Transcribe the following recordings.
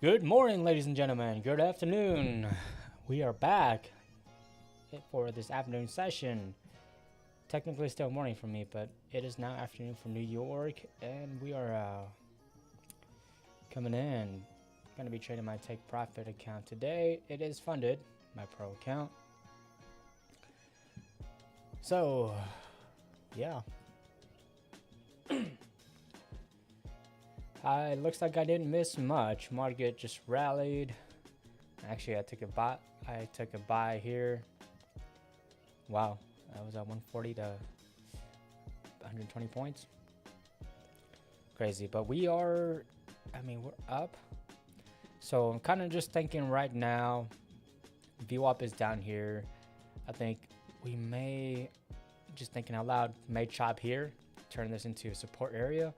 Good morning, ladies and gentlemen. Good afternoon. We are back for this afternoon session. Technically still morning for me, but it is now afternoon for New York, and we are coming in. Gonna be trading my Take Profit account today. It is funded, my pro account. So, yeah. It looks like I didn't miss much. Market just rallied. Actually, I took a buy here. Wow, that was at 140 to 120 points. Crazy, but we're up. So I'm kind of just thinking right now, VWAP is down here. I think we may, just thinking out loud, may chop here, turn this into a support area,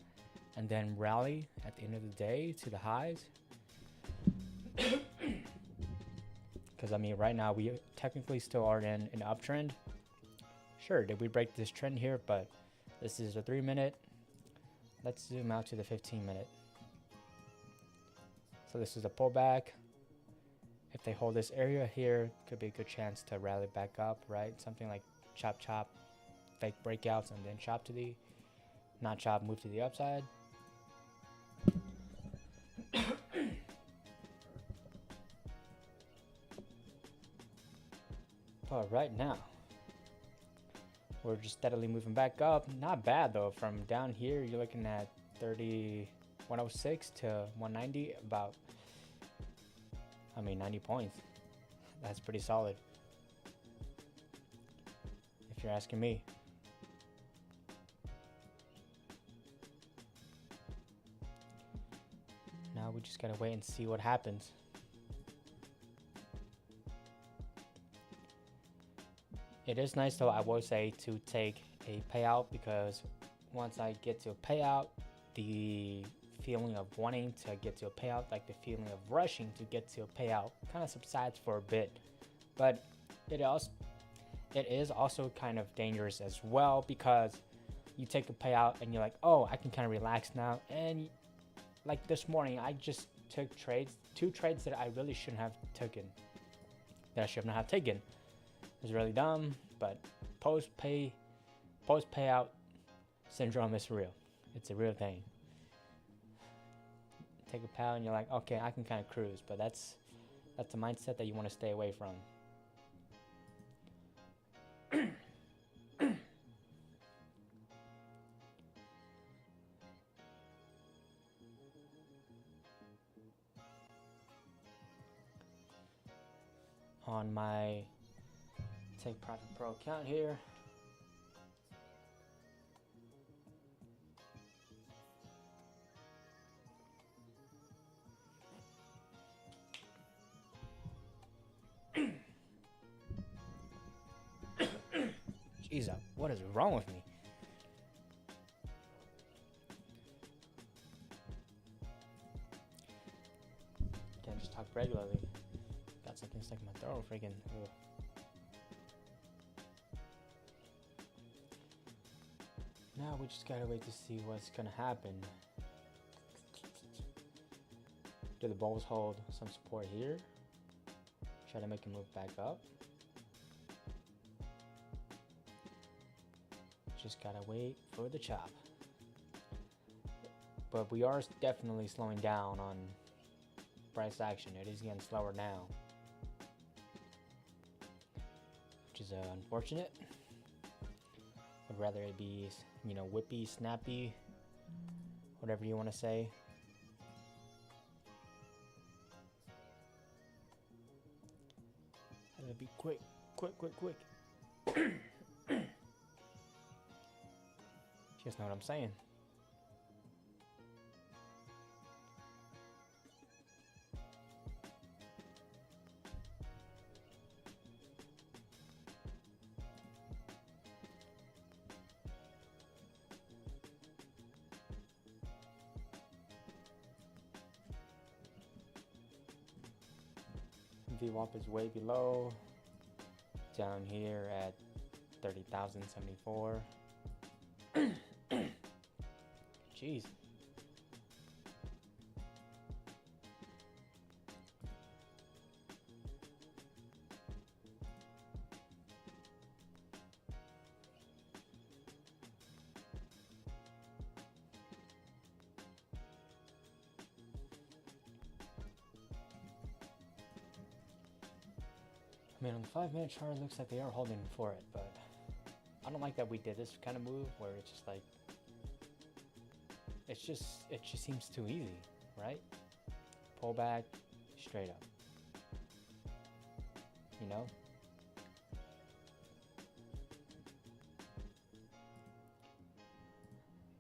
and then rally at the end of the day to the highs. Because right now we technically still are in an uptrend. Sure, did we break this trend here? But this is a 3-minute. Let's zoom out to the 15-minute. So this is a pullback. If they hold this area here, could be a good chance to rally back up, right? Something like chop, fake breakouts, and then chop to the, not chop, move to the upside. But right now, we're just steadily moving back up. Not bad though. From down here, you're looking at 106 to 190, about 90 points. That's pretty solid, if you're asking me. Now we just gotta wait and see what happens. It is nice though, I will say, to take a payout, because once I get to a payout, the feeling of wanting to get to a payout, like the feeling of rushing to get to a payout, kind of subsides for a bit. But it is also kind of dangerous as well, because you take a payout and you're like, oh, I can kind of relax now. And like this morning, I just took two trades that I really shouldn't have taken, that I should not have taken. It was really dumb, but post payout syndrome is real. It's a real thing. Take a payout and you're like, okay, I can kind of cruise, but that's the mindset that you want to stay away from. On my Take Profit Pro account here, jeez, what is wrong with me? Can't just talk regularly. Got something stuck in my throat, freaking. Ugh. Now we just gotta wait to see what's gonna happen. Do the bulls hold some support here? Try to make a move back up. Just gotta wait for the chop. But we are definitely slowing down on price action. It is getting slower now, which is unfortunate. I'd rather it be, whippy, snappy, whatever you want to say. It'll be quick. Just know what I'm saying. VWAP is way below, down here at 30,074. Jeez. I mean, on the 5-minute chart, it looks like they are holding for it, but I don't like that we did this kind of move where it's just like, it just seems too easy, right? Pull back, straight up. You know?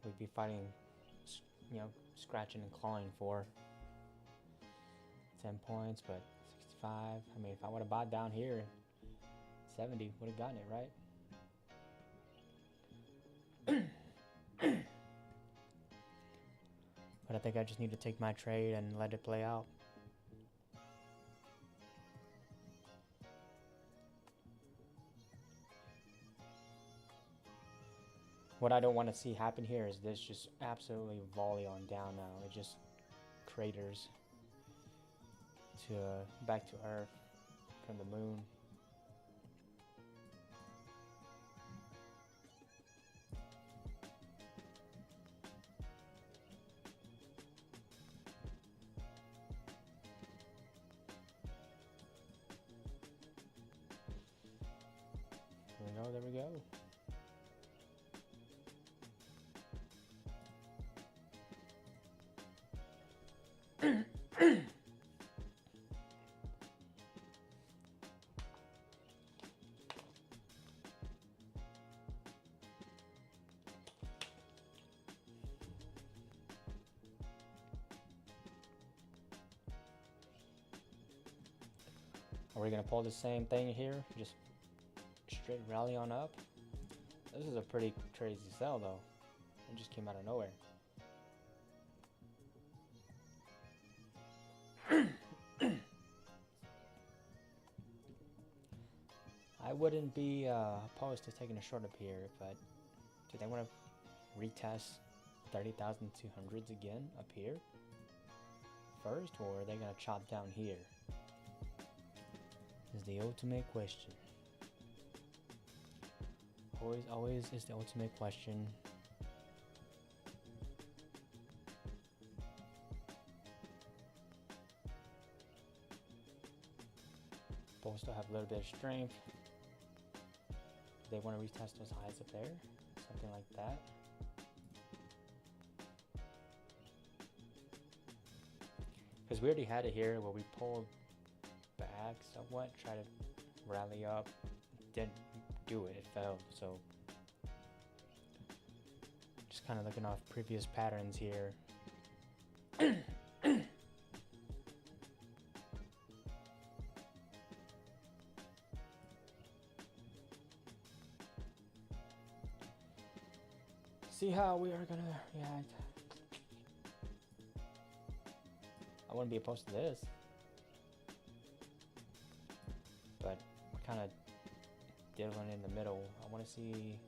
We'd be fighting, you know, scratching and clawing for 10 points, but 65. I mean, if I would have bought down here, 70 would have gotten it, right? But I think I just need to take my trade and let it play out. What I don't want to see happen here is this just absolutely volley on down now. It just craters to back to Earth from the moon. There we go. Are we gonna pull the same thing here? Just straight rally on up? This is a pretty crazy sell though. It just came out of nowhere. I wouldn't be opposed to taking a short up here, but do they want to retest 30,200s again up here first, or are they gonna chop down here? Is the ultimate question. Always is the ultimate question. Both still have a little bit of strength. Do they want to retest those highs up there? Something like that. Because we already had it here where we pulled back somewhat, try to rally up, didn't do it, it failed. So just kind of looking off previous patterns here. See how we are gonna react. I wouldn't be opposed to this, but we're kind of diddling in the middle. I want to see.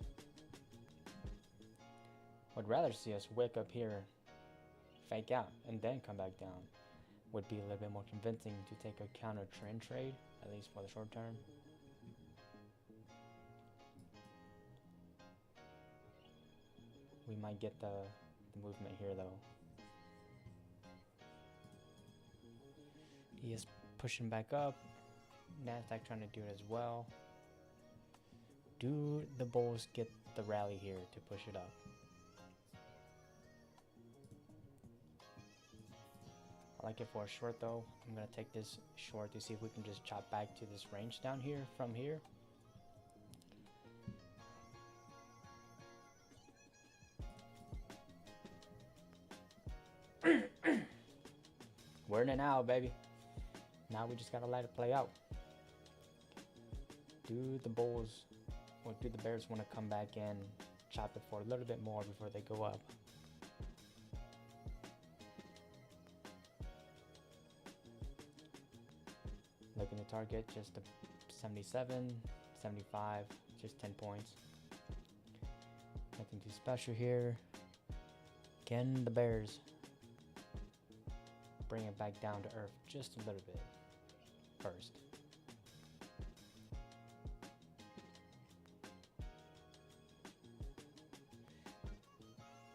Would rather see us wick up here, fake out, and then come back down. Would be a little bit more convincing to take a counter trend trade, at least for the short term. We might get the movement here though. ES pushing back up. NASDAQ trying to do it as well. Do the bulls get the rally here to push it up? I like it for a short though. I'm gonna take this short to see if we can just chop back to this range down here from here. We're in it now, baby. Now we just gotta let it play out. Do the bulls or do the bears want to come back in, chop it for a little bit more before they go up? Looking to target just a 77, 75, just 10 points. Nothing too special here. Again, the bears bring it back down to earth just a little bit first.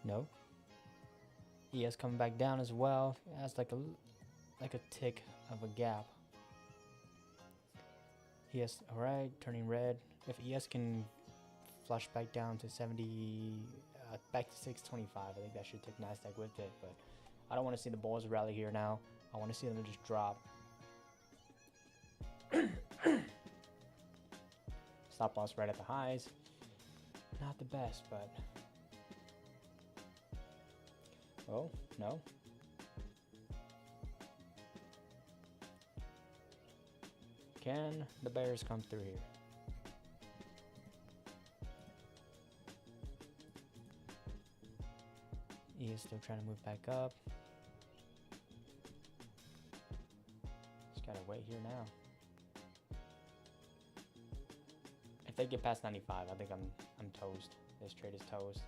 No. ES coming back down as well. It has like a tick of a gap. ES, alright, turning red. If ES can flush back down to 70, back to 625, I think that should take Nasdaq with it, but I don't want to see the bulls rally here now. I want to see them just drop. Stop loss right at the highs. Not the best, but... Oh, no. Can the bears come through here? He is still trying to move back up. Just gotta wait here now. If they get past 95, I think I'm toast. This trade is toast.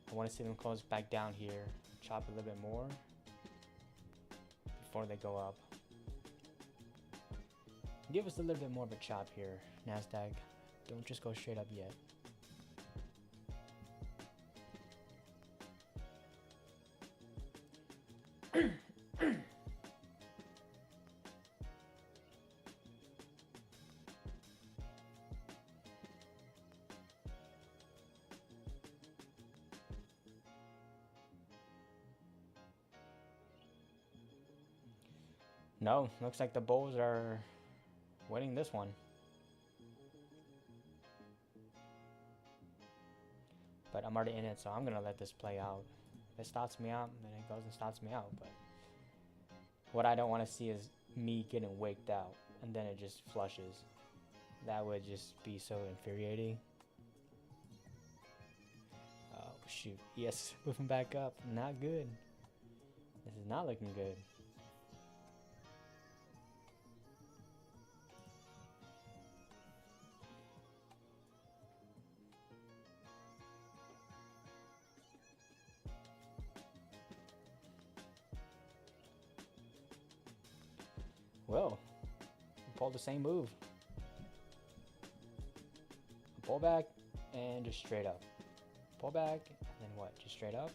I want to see them close back down here, chop a little bit more before they go up. Give us a little bit more of a chop here, Nasdaq. Don't just go straight up yet. No, looks like the bulls are winning this one. But I'm already in it, so I'm gonna let this play out. If it stops me out, then it goes and stops me out. But what I don't want to see is me getting waked out and then it just flushes. That would just be so infuriating. Oh shoot, yes, moving back up, not good. This is not looking good. Well, pull the same move. Pull back and just straight up. Pull back and then what? Just straight up.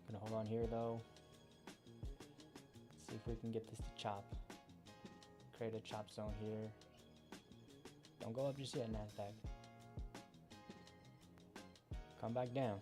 Gonna hold on here though. See if we can get this to chop. Create a chop zone here. Don't go up just yet, Nasdaq. Come back down.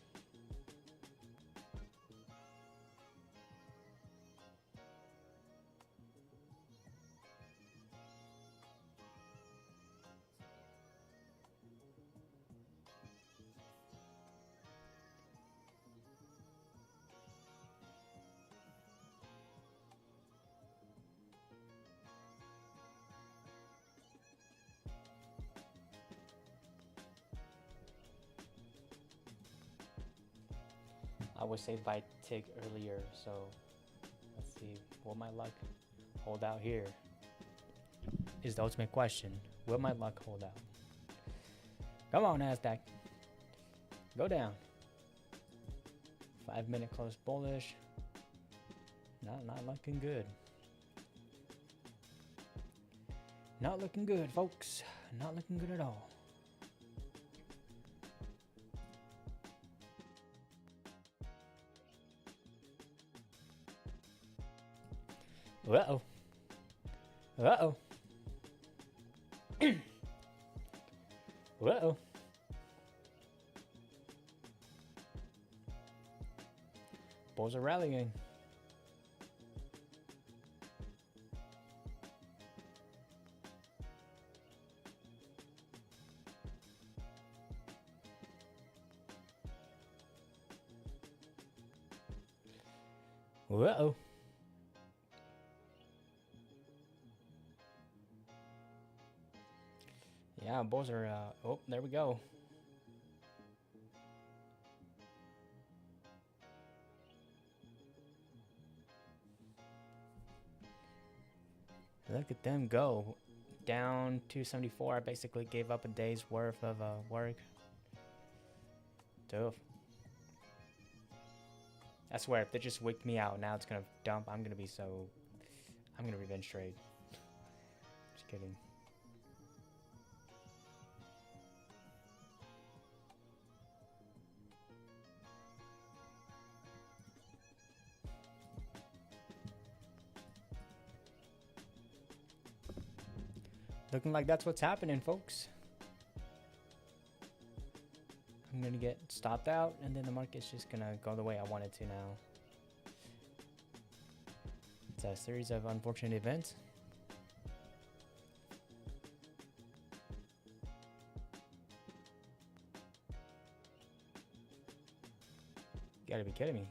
I was saved by tick earlier, so let's see. Will my luck hold out here? Is the ultimate question. Will my luck hold out? Come on, Nasdaq. Go down. 5 minute close bullish. Not looking good. Not looking good, folks. Not looking good at all. Uh-oh. Uh-oh. Uh-oh. Bulls are rallying. Uh-oh. Yeah, bulls are, oh, there we go. Look at them go. Down 274. I basically gave up a day's worth of work. Tough. I swear, if they just wicked me out, now it's gonna dump. I'm gonna be so... I'm gonna revenge trade. Just kidding. Looking like that's what's happening, folks. I'm gonna get stopped out, and then the market's just gonna go the way I want it to now. It's a series of unfortunate events. You gotta be kidding me.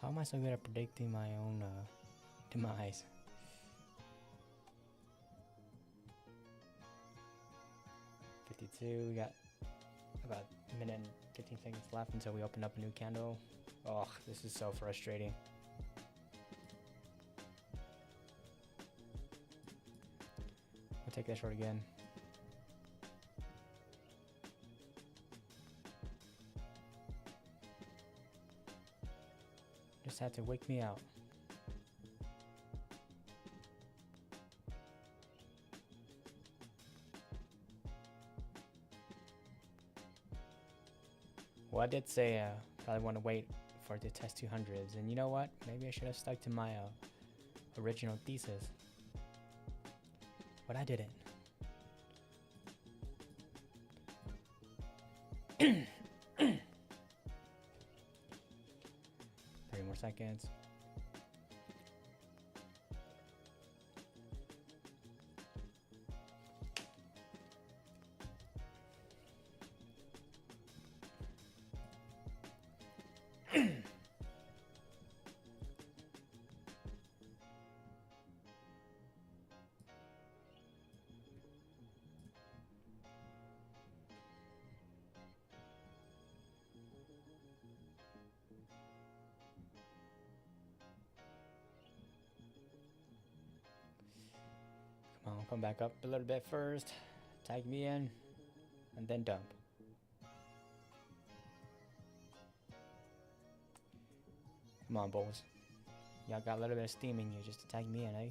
How am I so good at predicting my own demise? We got about a minute and 15 seconds left until we open up a new candle. Oh, this is so frustrating. I'll take that short again. Just had to wake me out. Well, I did say probably want to wait for it to test 200s, and you know what? Maybe I should have stuck to my original thesis. But I didn't. 30 more seconds. I'll come back up a little bit first, tag me in, and then dump. Come on, bulls. Y'all got a little bit of steam in you just to tag me in, eh?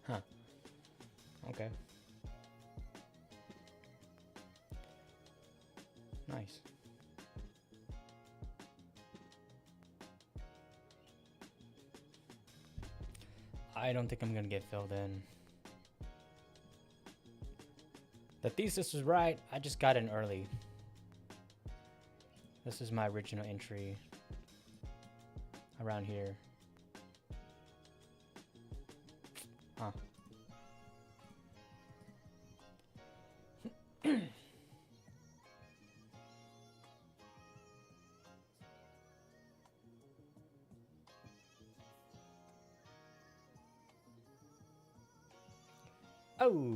Huh. Okay. Nice. I don't think I'm gonna get filled in. The thesis was right. I just got in early. This is my original entry around here. Huh. Oh.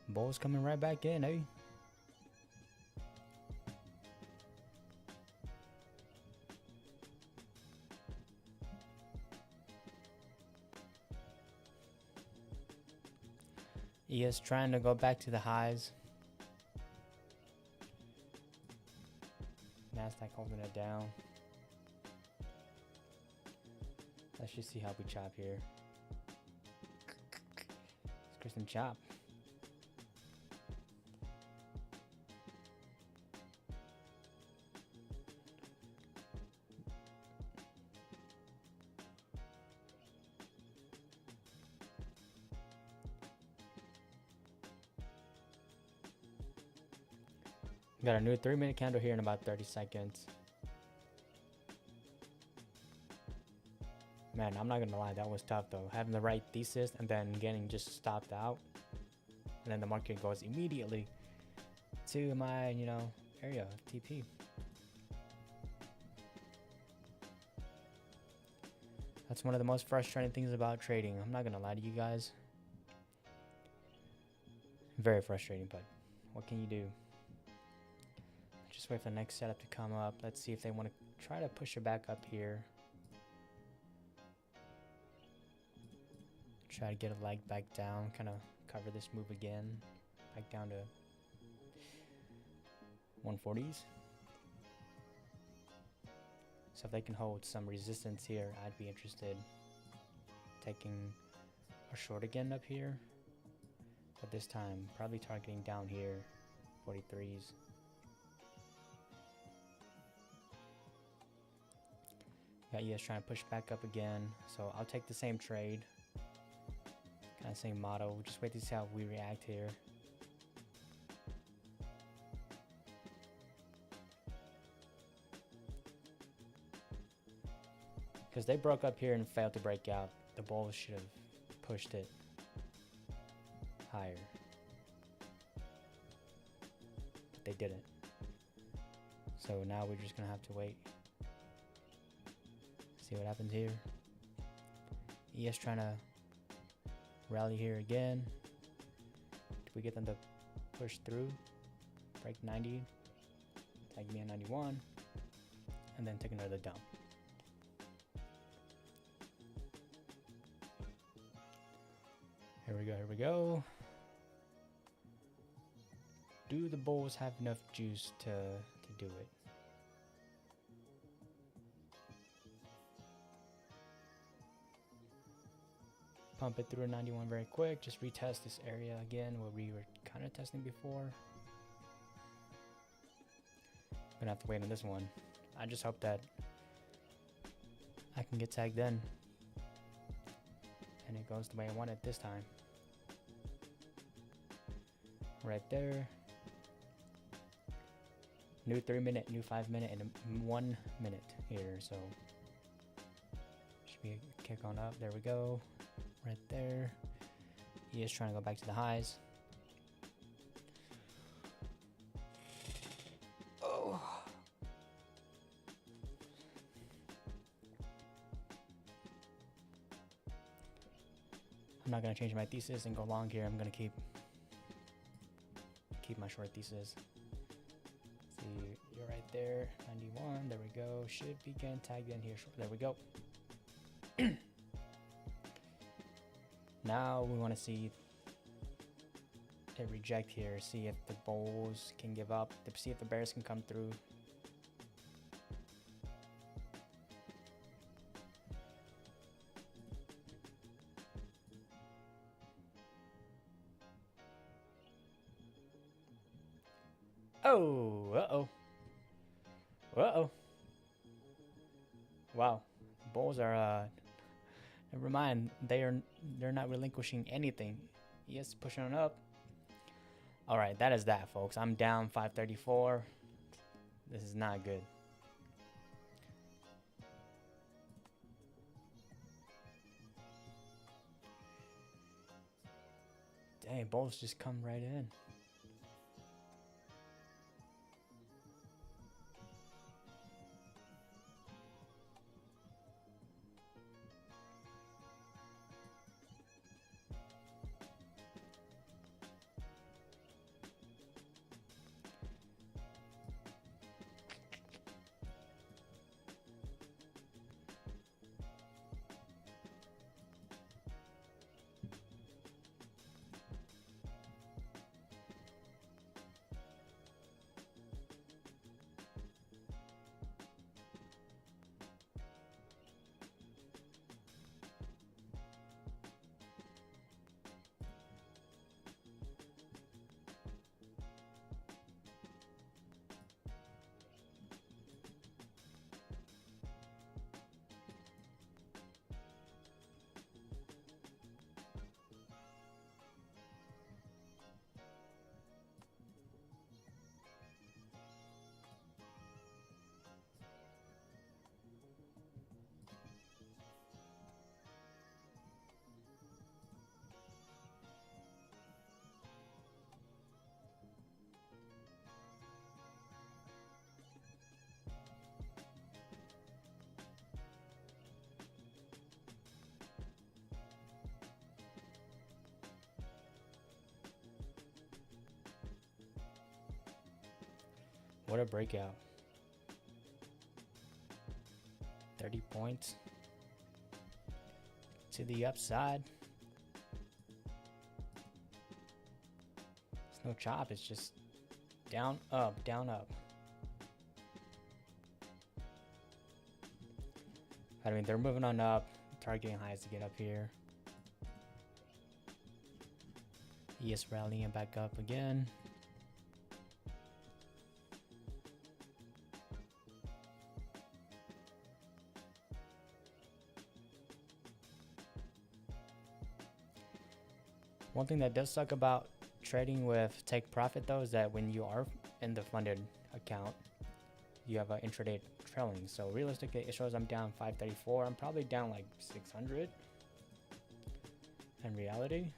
Ball's coming right back in, eh? He is trying to go back to the highs. Nasdaq holding it down. Let's just see how we chop here. Let's get some chop. Got a new 3-minute candle here in about 30 seconds. Man, I'm not gonna lie, that was tough though. Having the right thesis and then getting just stopped out. and then the market goes immediately to my, you know, area of TP. That's one of the most frustrating things about trading. I'm not gonna lie to you guys. Very frustrating, but what can you do? Just wait for the next setup to come up. Let's see if they want to try to push it back up here. Try to get a leg back down, kind of cover this move again, back down to 140s. So if they can hold some resistance here, I'd be interested taking a short again up here, but this time probably targeting down here, 43s. Got ES trying to push back up again, so I'll take the same trade. Kind of same motto. We'll just wait to see how we react here. Because they broke up here and failed to break out. The bulls should have pushed it higher. But they didn't. So now we're just going to have to wait. See what happens here. ES trying to rally here again. Do we get them to push through? Break 90. Tag me on 91. And then take another dump. Here we go, here we go. Do the bulls have enough juice to do it? Pump it through a 91 very quick. Just retest this area again where we were kind of testing before. Gonna have to wait on this one. I just hope that I can get tagged in and it goes the way I want it this time. Right there. New 3 minute, new 5 minute, and 1 minute here. So should be a kick on up. There we go. Right there. He is trying to go back to the highs. Oh. I'm not gonna change my thesis and go long here. I'm gonna keep my short thesis. See, you're right there. 91. There we go. Should be getting tagged in here. There we go. Now we want to see it reject here. See if the bulls can give up. See if the bears can come through. Oh, uh-oh. Uh-oh. Wow. Bulls are, never mind. They're not relinquishing anything. Yes, pushing on up. All right, that is that, folks. I'm down 534. This is not good. Dang, bulls just come right in. What a breakout. 30 points to the upside. It's no chop, it's just down, up, down, up. I mean, they're moving on up, targeting highs to get up here. ES rallying back up again. One thing that does suck about trading with take profit though is that when you are in the funded account, you have an intraday trailing. So realistically, it shows I'm down 534. I'm probably down like 600 in reality.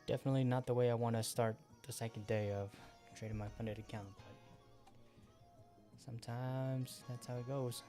Definitely not the way I want to start the second day of trading my funded account, but sometimes that's how it goes.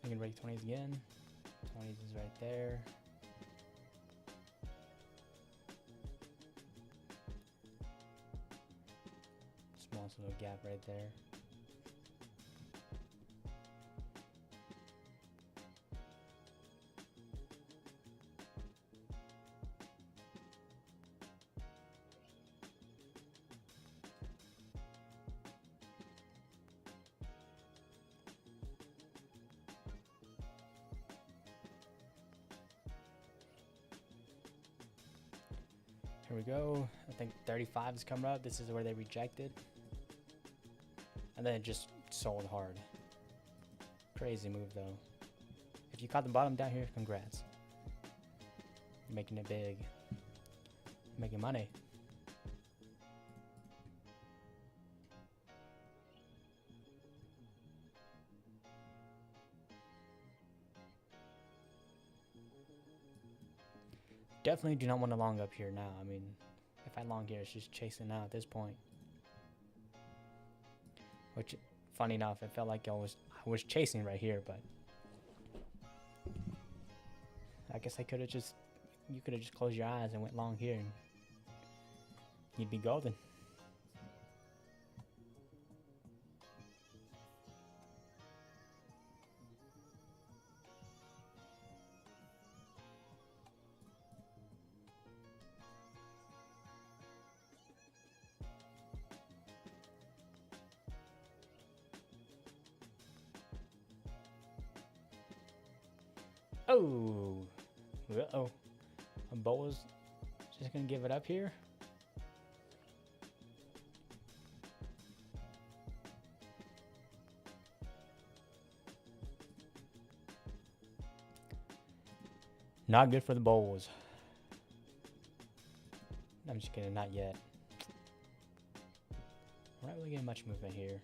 I can break 20s again. 20s is right there. Small little gap right there. Here we go. I think 35 is coming up. This is where they rejected. And then it just sold hard. Crazy move though. If you caught the bottom down here, congrats. You're making it big. You're making money. Definitely do not want to long up here now. I mean, if I long here, it's just chasing out at this point. Which, funny enough, it felt like I was chasing right here, but I guess I could have just, you could have just closed your eyes and went long here, and you'd be golden. Oh, uh-oh. A bull's just gonna give it up here. Not good for the Bulls. I'm just kidding, not yet. We're not really getting much movement here.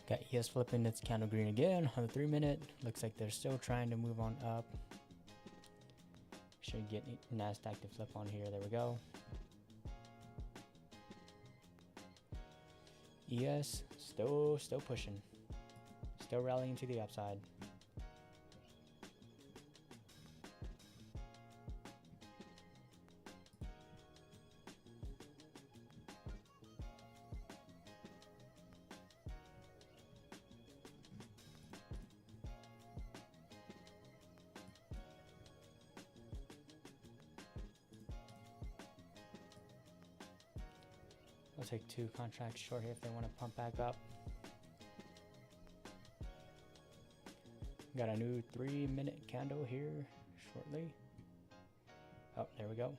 Got ES flipping its candle green again on the 3 minute. Looks like they're still trying to move on up. Should get NASDAQ to flip on here. There we go. ES still pushing. Still rallying to the upside. I'll take 2 contracts short here if they want to pump back up. Got a new 3 minute candle here shortly. Oh, there we go.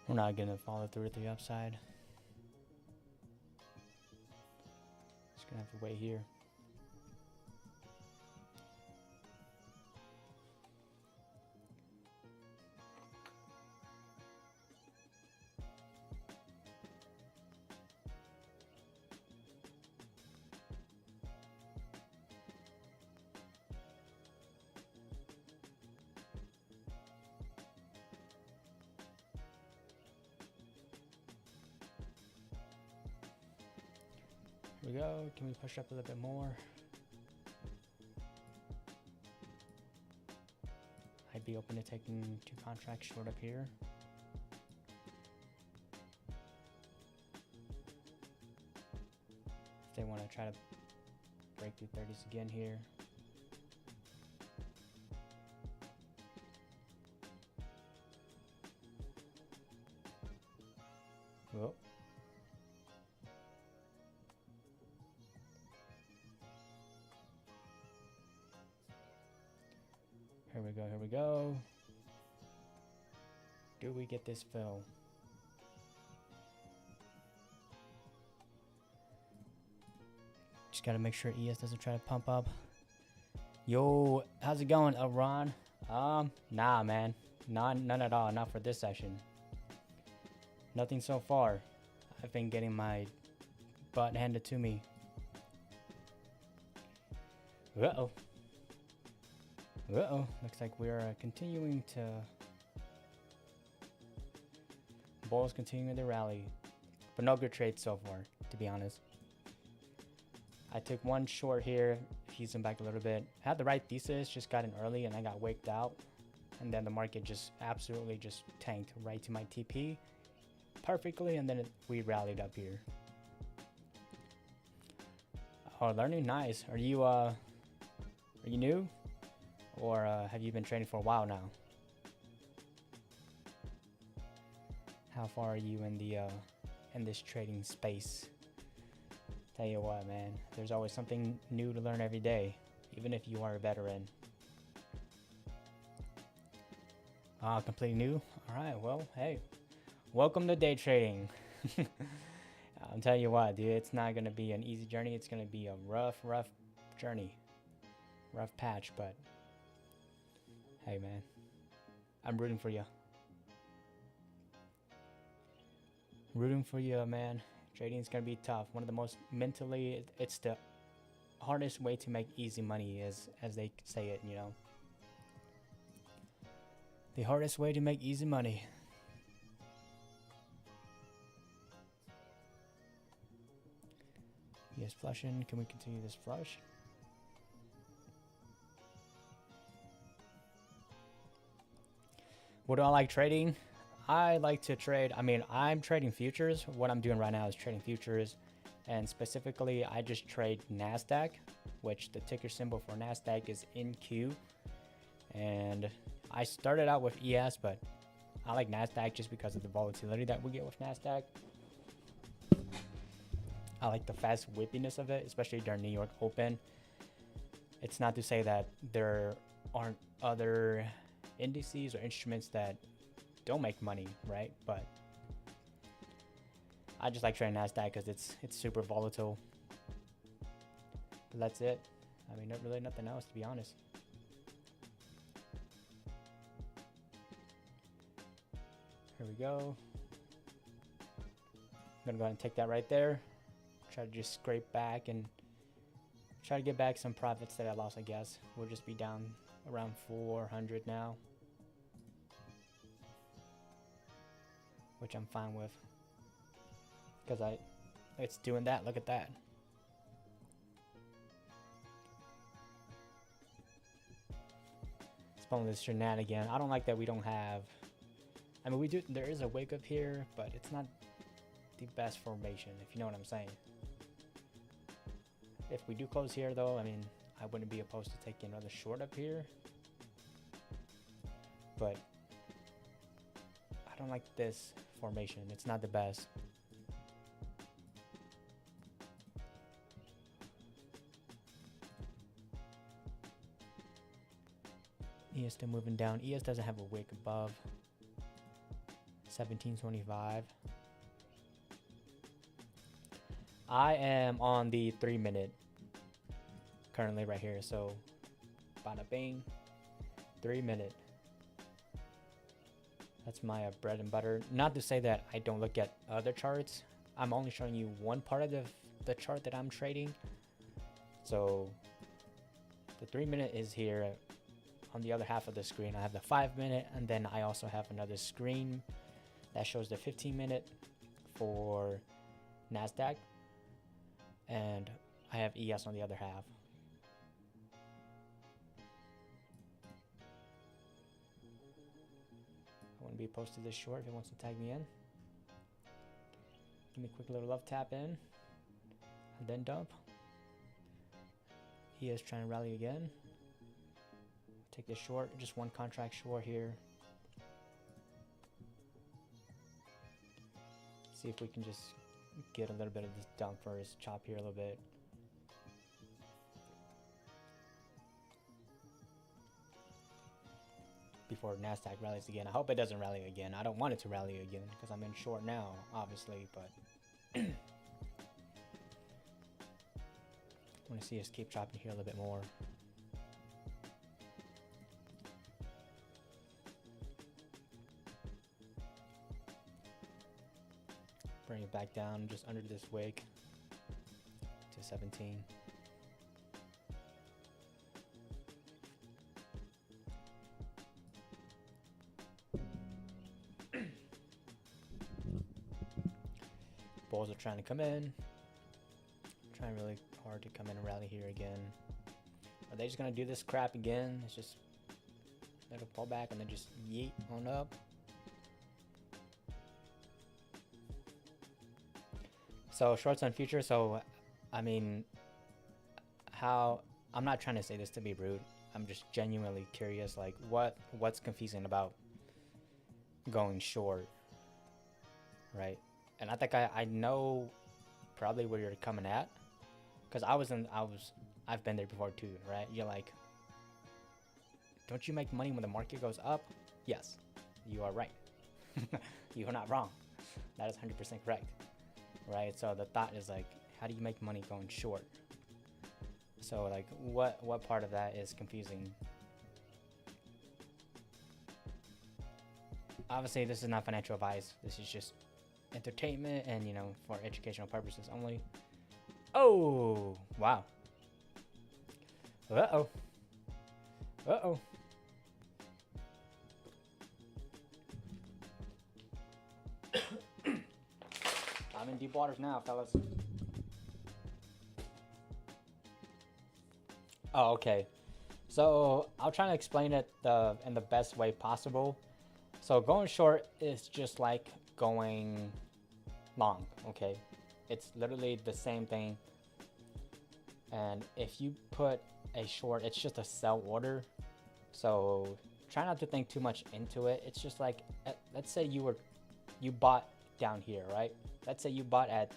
We're not gonna follow through with the upside. Just gonna have to wait here. Here we go. Can we push up a little bit more? I'd be open to taking 2 contracts short up here. If they want to try to break through 30s again here. Whoa. Here we go, here we go. Do we get this fill? Just gotta make sure ES doesn't try to pump up. Yo, how's it going, Ron? Nah, man. None at all, not for this session. Nothing so far. I've been getting my butt handed to me. Uh-oh. Uh-oh, looks like we're continuing to... Bulls continuing the rally. But no good trades so far, to be honest. I took 1 short here, easing back a little bit. I had the right thesis, just got in early and I got waked out. And then the market just absolutely just tanked right to my TP. Perfectly, and then we rallied up here. Oh, learning, nice. Are you new? Or have you been training for a while now? How far are you in the in this trading space? Tell you what, man, there's always something new to learn every day, even if you are a veteran. Completely new? All right, well, hey, welcome to day trading. I'm telling you what, dude, it's not gonna be an easy journey. It's gonna be a rough journey. rough patch, but hey man, I'm rooting for you. Rooting for you, man. Trading is gonna be tough. One of the most mentally, it's the hardest way to make easy money, is as they say it, you know. The hardest way to make easy money. Yes, flushing. Can we continue this flush? What do I like trading? I like to trade, I mean, I'm trading futures. What I'm doing right now is trading futures. And specifically, I just trade NASDAQ, which the ticker symbol for NASDAQ is NQ. And I started out with ES, but I like NASDAQ just because of the volatility that we get with NASDAQ. I like the fast whippiness of it, especially during New York Open. It's not to say that there aren't other indices or instruments that don't make money, right? But I just like trading NASDAQ because it's super volatile. But that's it. I mean, not really nothing else, to be honest. Here we go. I'm gonna go ahead and take that right there. Try to just scrape back and try to get back some profits that I lost, I guess. We'll just be down around 400 now, which I'm fine with, because it's doing that. Look at that. It's pulling this shenanigan. I don't like that we don't have, I mean, we do, there is a wake up here, but it's not the best formation, if you know what I'm saying. If we do close here though, I mean, I wouldn't be opposed to taking another short up here, but I don't like this formation. It's not the best. ES still moving down. ES doesn't have a wick above 1725. I am on the 3 minute currently right here, so bada bing, 3 minute. That's my bread and butter. Not to say that I don't look at other charts. I'm only showing you one part of the chart that I'm trading. So the 3 minute is here. On the other half of the screen, I have the 5 minute, and then I also have another screen that shows the 15 minute for NASDAQ, and I have ES on the other half. I want to be opposed to this short if it wants to tag me in. Give me a quick little love tap in, and then dump. ES trying to rally again. Take this short, just one contract short here. See if we can just get a little bit of this dump first, chop here a little bit. Before NASDAQ rallies again. I hope it doesn't rally again. I don't want it to rally again because I'm in short now, obviously, but I want to see us keep chopping here a little bit more. Bring it back down just under this wick to 17. Bulls are trying to come in. Trying really hard to come in and rally here again. Are they just gonna do this crap again? It's just let it pull back and then just yeet on up. So shorts on future. So I mean, I'm not trying to say this to be rude. I'm just genuinely curious, like what's confusing about going short, right? And I think I know probably where you're coming at, because I've been there before too, right? You're like, don't you make money when the market goes up? Yes, you are right. You are not wrong. That is 100% correct, right? So the thought is like, how do you make money going short? So like, what part of that is confusing? Obviously, this is not financial advice. This is just entertainment and, you know, for educational purposes only. Oh, wow. Uh-oh. Uh-oh. I'm in deep waters now, fellas. Oh, okay. So I'll try to explain it in the best way possible. So going short is just like going long, okay? It's literally the same thing. And if you put a short, it's just a sell order. So try not to think too much into it. It's just like, let's say you bought down here, right? Let's say you bought at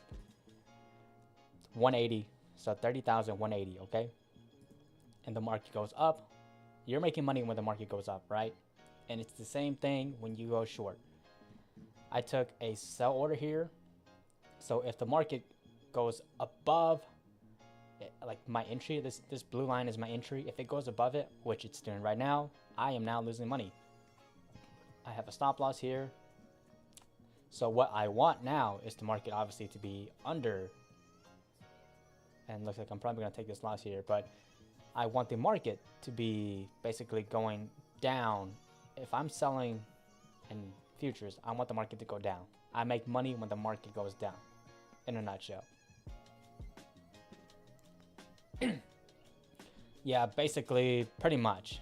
180, so 30,000, 180, okay? And the market goes up. You're making money when the market goes up, right? And it's the same thing when you go short. I took a sell order here. So if the market goes above, like my entry, this blue line is my entry. If it goes above it, which it's doing right now, I am now losing money. I have a stop loss here. So what I want now is the market obviously to be under, and looks like I'm probably gonna take this loss here, but I want the market to be basically going down. If I'm selling in futures, I want the market to go down. I make money when the market goes down, in a nutshell. Yeah, basically, pretty much.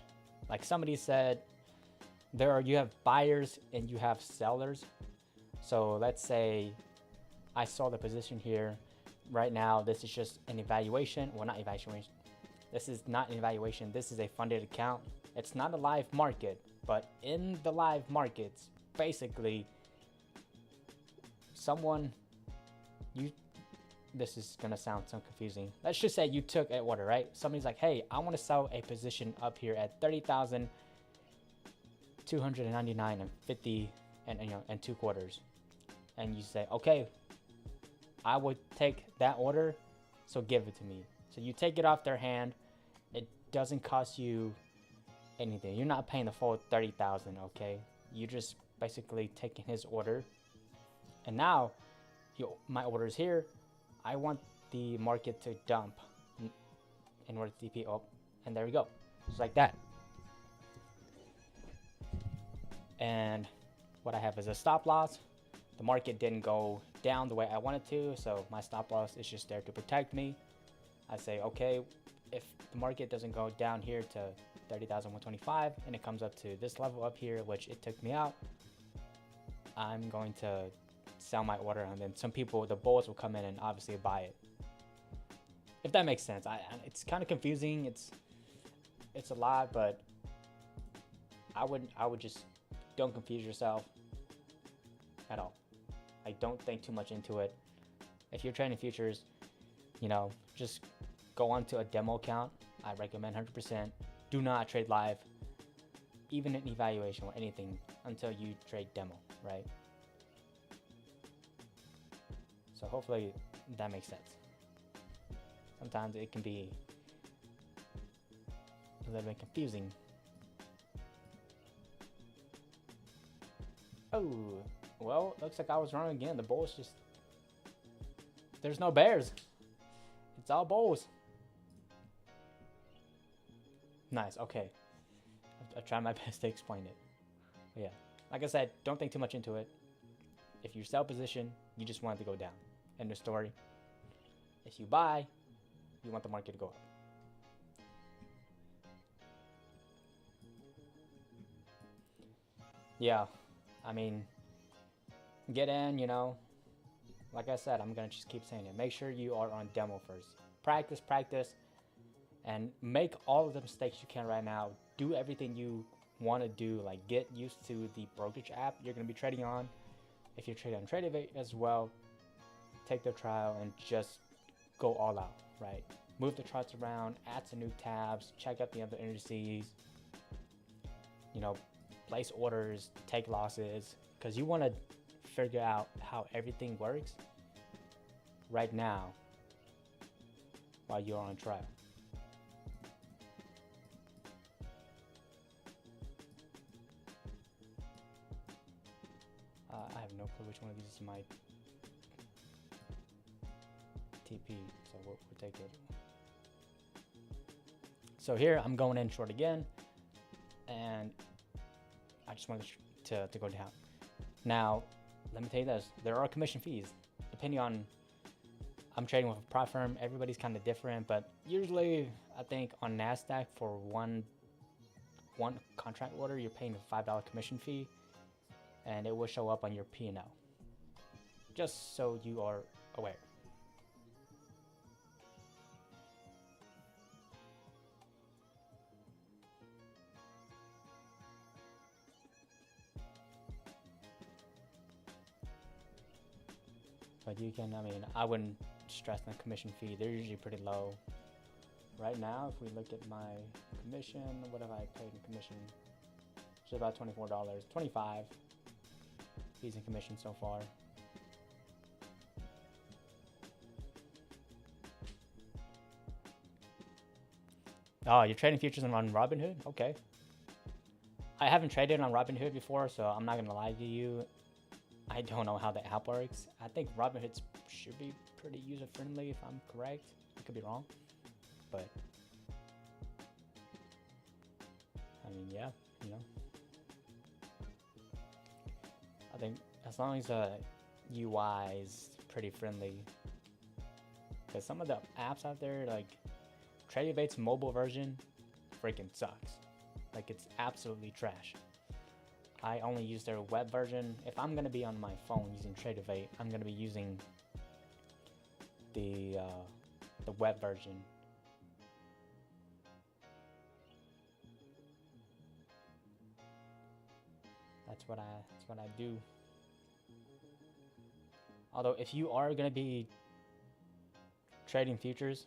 Like somebody said, you have buyers and you have sellers. So let's say I saw the position here. Right now, this is just an evaluation. Well, not evaluation. This is not an evaluation. This is a funded account. It's not a live market, but in the live markets, basically, this is gonna sound so confusing. Let's just say you took an order, right? Somebody's like, hey, I want to sell a position up here at 30,299 and 50 and 2 quarters. And you say, okay, I would take that order, so give it to me. So you take it off their hand. It doesn't cost you anything. You're not paying the full 30,000, okay? You're just basically taking his order. And now, my order is here. I want the market to dump in order to TP up, and there we go, just like that. And what I have is a stop loss. The market didn't go down the way I wanted to, so my stop loss is just there to protect me. I say, okay, if the market doesn't go down here to 30,125 and it comes up to this level up here, which it took me out, I'm going to sell my order, and then some people, the bulls, will come in and obviously buy it. If that makes sense. It's kind of confusing. It's a lot, but I would just don't confuse yourself at all. Like, don't think too much into it. If you're trading futures, you know, just go onto a demo account. I recommend 100%. Do not trade live, even an evaluation or anything, until you trade demo, right? So hopefully that makes sense. Sometimes it can be a little bit confusing. Oh, well, looks like I was wrong again. The bulls just... There's no bears. It's all bulls. Nice, okay. I tried my best to explain it. But yeah, like I said, don't think too much into it. If you sell position, you just want it to go down. End of story. If you buy, you want the market to go up. Yeah, I mean, get in, you know. Like I said, I'm going to just keep saying it. Make sure you are on demo first. Practice, and make all of the mistakes you can right now. Do everything you want to do. Like, get used to the brokerage app you're going to be trading on. If you're trading on Tradevate as well, take the trial and just go all out, right? Move the charts around, add some new tabs, check out the other indices, you know, place orders, take losses, because you want to figure out how everything works right now while you're on trial. no clue which one of these is my TP, so we'll take it. So here I'm going in short again, and I just wanted to go down. Now, let me tell you this, there are commission fees, depending on, I'm trading with a prop firm, everybody's kind of different, but usually I think on NASDAQ for one contract order, you're paying a $5 commission fee, and it will show up on your P&L, just so you are aware. But you can, I mean, I wouldn't stress the commission fee. They're usually pretty low. Right now, if we look at my commission, what have I paid in commission? It's about $24, $25 fees and commission so far. Oh, you're trading futures on Robinhood? Okay. I haven't traded on Robinhood before, so I'm not gonna lie to you. I don't know how the app works. I think Robinhood should be pretty user-friendly if I'm correct. I could be wrong, but I mean, yeah, you know. I think as long as the UI is pretty friendly, because some of the apps out there, like TradingVate's mobile version, freaking sucks. Like, it's absolutely trash. I only use their web version. If I'm gonna be on my phone using TradingVate, I'm gonna be using the web version. That's what I do. Although, if you are gonna be trading futures,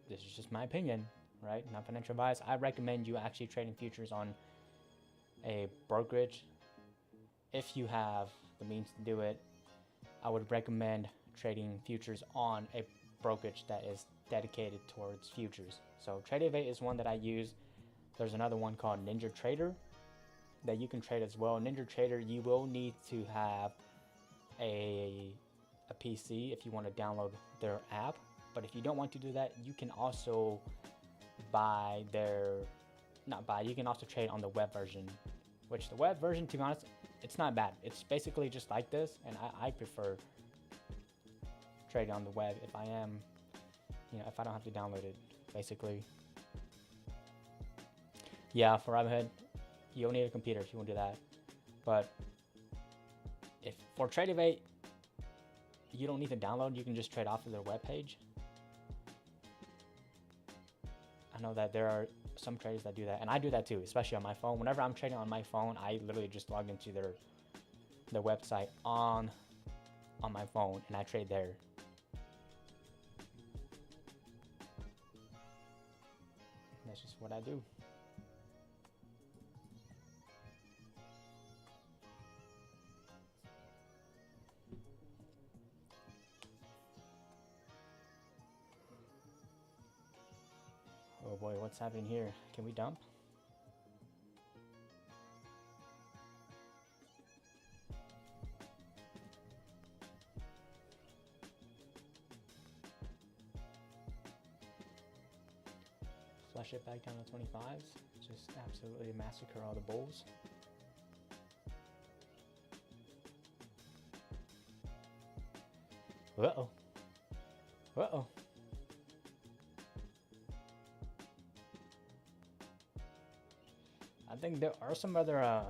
this is just my opinion, right? Not financial advice. I recommend you actually trading futures on a brokerage. If you have the means to do it, I would recommend trading futures on a brokerage that is dedicated towards futures. So TradingVate is one that I use. There's another one called NinjaTrader that you can trade as well. NinjaTrader, you will need to have a PC if you want to download their app. But if you don't want to do that, you can also buy their, not buy, you can also trade on the web version, which the web version, to be honest, it's not bad. It's basically just like this, and I prefer trading on the web if I am, you know, if I don't have to download it, basically. Yeah, for Robinhood, you'll need a computer if you want to do that. But if for TradingVate, you don't need to download, you can just trade off of their webpage. I know that there are some traders that do that, and I do that too, especially on my phone. Whenever I'm trading on my phone, I literally just log into their website on my phone, and I trade there. And that's just what I do. Oh boy, what's happening here? Can we dump? Flush it back down to 25s. Just absolutely massacre all the bulls. Uh-oh. Uh-oh. I think there are some other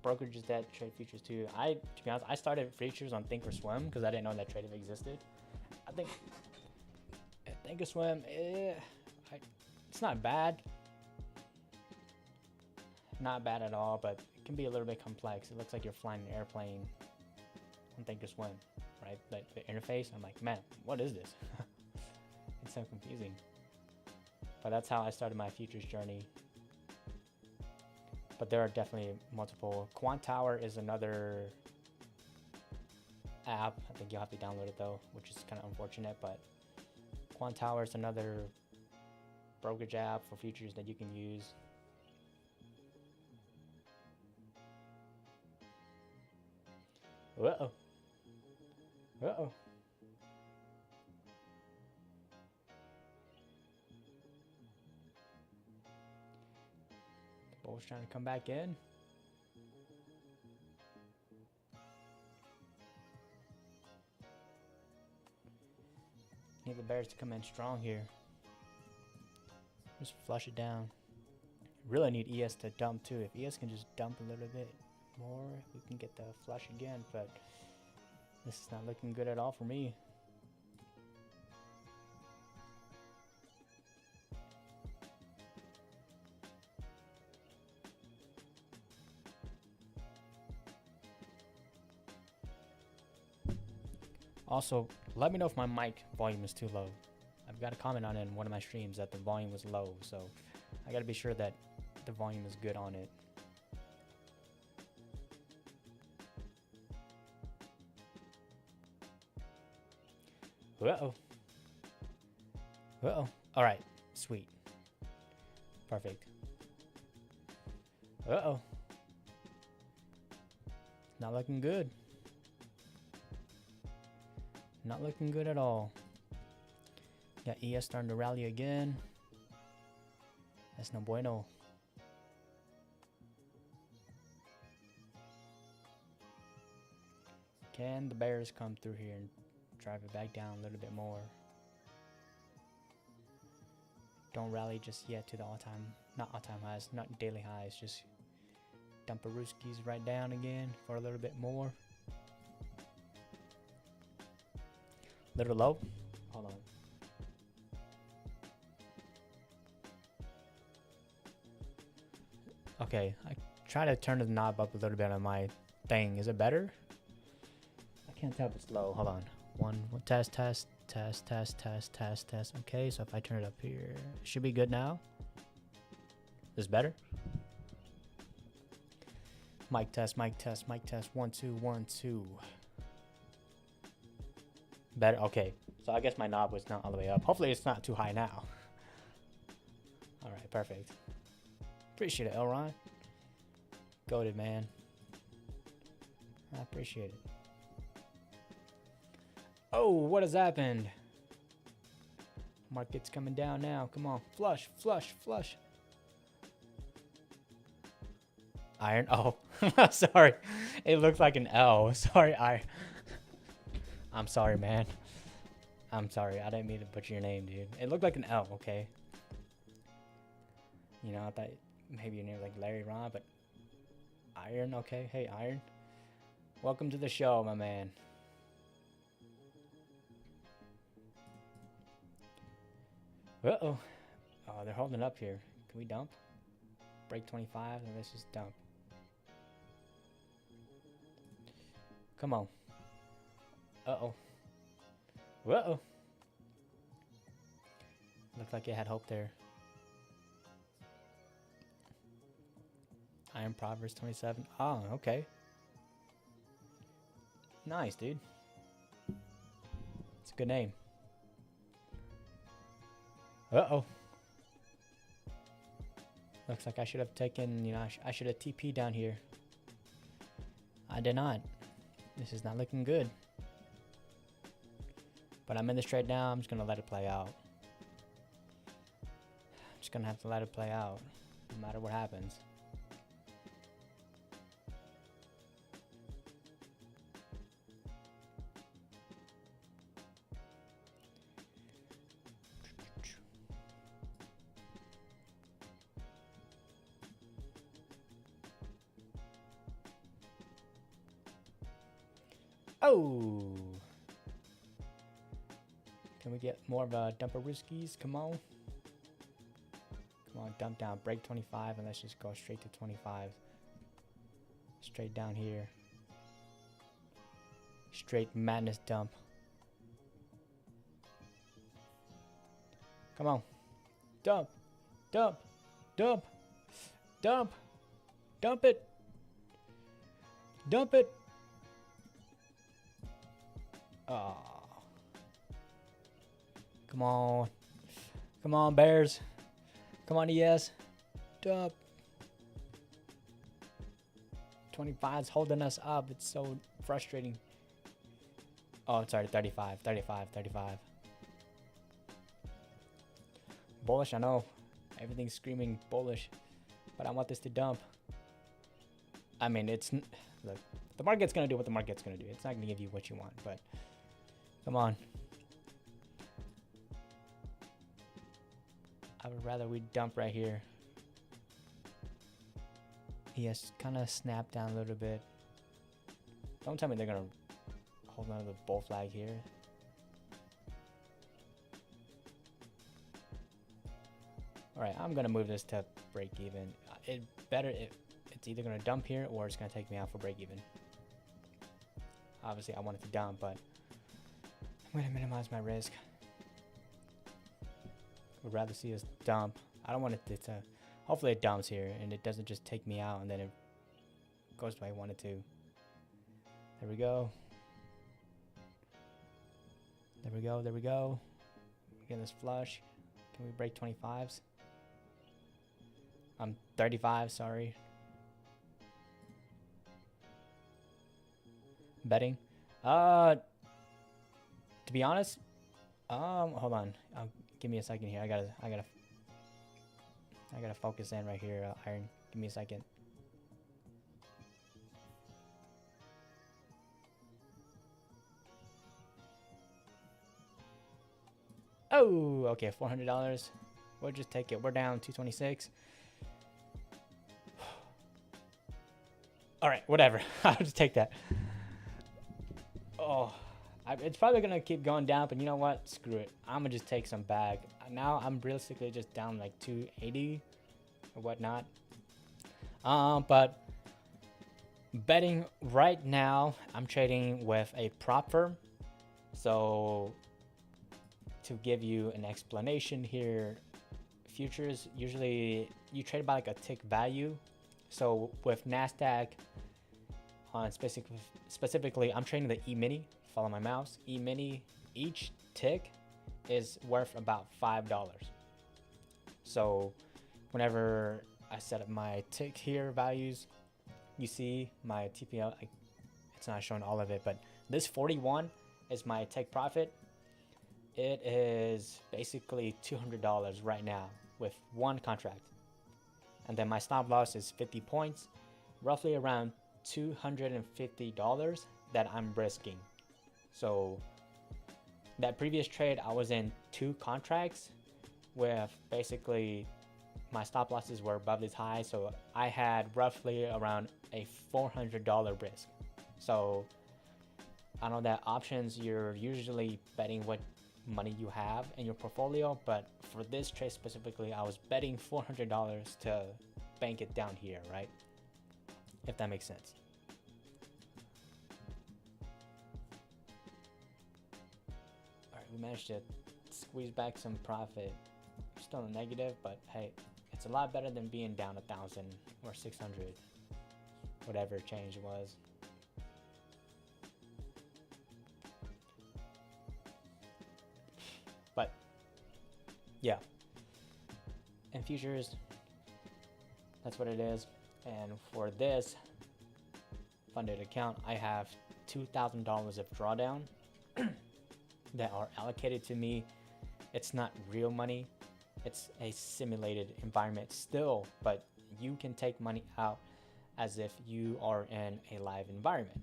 brokerages that trade futures too. To be honest, I started futures on Thinkorswim because I didn't know that trading existed. I think Thinkorswim, it's not bad. Not bad at all, but it can be a little bit complex. It looks like you're flying an airplane on Thinkorswim, right? Like the interface, I'm like, man, what is this? It's so confusing. But that's how I started my futures journey. But there are definitely multiple. Quant-Tower is another app. I think you'll have to download it though, which is kind of unfortunate, but Quant-Tower is another brokerage app for futures that you can use. Uh-oh. Uh-oh. The bull's trying to come back in. Need the bears to come in strong here. Just flush it down. Really need ES to dump too. If ES can just dump a little bit more, we can get the flush again, but this is not looking good at all for me. Also, let me know if my mic volume is too low. I've got a comment on it in one of my streams that the volume was low, so I gotta be sure that the volume is good on it. Uh-oh. Uh-oh. Alright. Sweet. Perfect. Uh-oh. Not looking good. Not looking good at all. Got ES starting to rally again. That's no bueno. Can the bears come through here and drive it back down a little bit more? Don't rally just yet to the all-time, not all-time highs, not daily highs, just dump a Rooskies right down again for a little bit more. Little low. Hold on. Okay, I try to turn the knob up a little bit on my thing. Is it better? I can't tell if it's low. Hold on. One test. Okay, so if I turn it up here, it should be good now. Is this better? Mic test. 1 2 1 2. Better. Okay, so I guess my knob was not all the way up. Hopefully it's not too high now. All right, perfect. Appreciate it, Elron. Goated, man. I appreciate it. Oh, what has happened? Market's coming down now. Come on, flush. Iron. Oh, sorry. It looks like an L. Sorry, I'm sorry, man. I'm sorry. I didn't mean to butcher your name, dude. It looked like an L, okay? You know, I thought maybe your name was like Larry Ron, but Iron, okay? Hey, Iron. Welcome to the show, my man. Uh-oh. Oh, they're holding up here. Can we dump? Break 25, and let's just dump. Come on. Uh-oh. Uh-oh. Looked like it had hope there. Iron Proverbs 27. Oh, okay. Nice, dude. It's a good name. Uh-oh. Looks like I should have taken, you know, I should have TP down here. I did not. This is not looking good. But I'm in this trade now. I'm just going to let it play out. I'm just going to have to let it play out, no matter what happens. Oh! Can we get more of a dumper Rooskies? Come on. Come on, dump down. Break 25, and let's just go straight to 25. Straight down here. Straight madness dump. Come on. Dump. Dump. Dump. Dump. Dump it. Dump it. Oh. Come on. Come on, Bears. Come on, ES. Dump. 25 is holding us up. It's so frustrating. Oh, sorry, 35, 35, 35. Bullish, I know. Everything's screaming bullish, but I want this to dump. I mean, look, the market's gonna do what the market's gonna do. It's not gonna give you what you want, but come on. I would rather we dump right here. He has kind of snapped down a little bit. Don't tell me they're gonna hold on to the bull flag here. All right, I'm gonna move this to break even. It's either gonna dump here or it's gonna take me out for break even. Obviously, I want it to dump, but I'm gonna minimize my risk. Would rather see us dump. I don't want it to. Hopefully, it dumps here and it doesn't just take me out and then it goes the way I want it to. There we go. There we go. There we go. Get this flush. Can we break 25s? I'm 35. Sorry. Betting. To be honest, hold on. Give me a second here. I gotta focus in right here, Iron. Give me a second. Oh, okay, $400. We'll just take it. We're down 226. All right, whatever. I'll just take that. Oh, it's probably gonna keep going down, but you know what? Screw it. I'm gonna just take some back. Now I'm realistically just down like 280 or whatnot. But betting right now, I'm trading with a prop firm. So to give you an explanation here, futures usually you trade by like a tick value. So with NASDAQ, on specifically, I'm trading the E-mini. Follow my mouse. E-mini, each tick is worth about $5. So whenever I set up my tick here values, you see my TPL. It's not showing all of it, but this 41 is my take profit. It is basically $200 right now with one contract. And then my stop loss is 50 points, roughly around $250 that I'm risking. So that previous trade, I was in 2 contracts with basically my stop losses were above this high. So I had roughly around a $400 risk. So I know that options, you're usually betting what money you have in your portfolio, but for this trade specifically, I was betting $400 to bank it down here, right? If that makes sense. All right, we managed to squeeze back some profit. Still a negative, but hey, it's a lot better than being down 1,000 or 600, whatever change it was. But yeah, in futures, that's what it is. And for this funded account, I have $2,000 of drawdown that are allocated to me. It's not real money. It's a simulated environment still, but you can take money out as if you are in a live environment.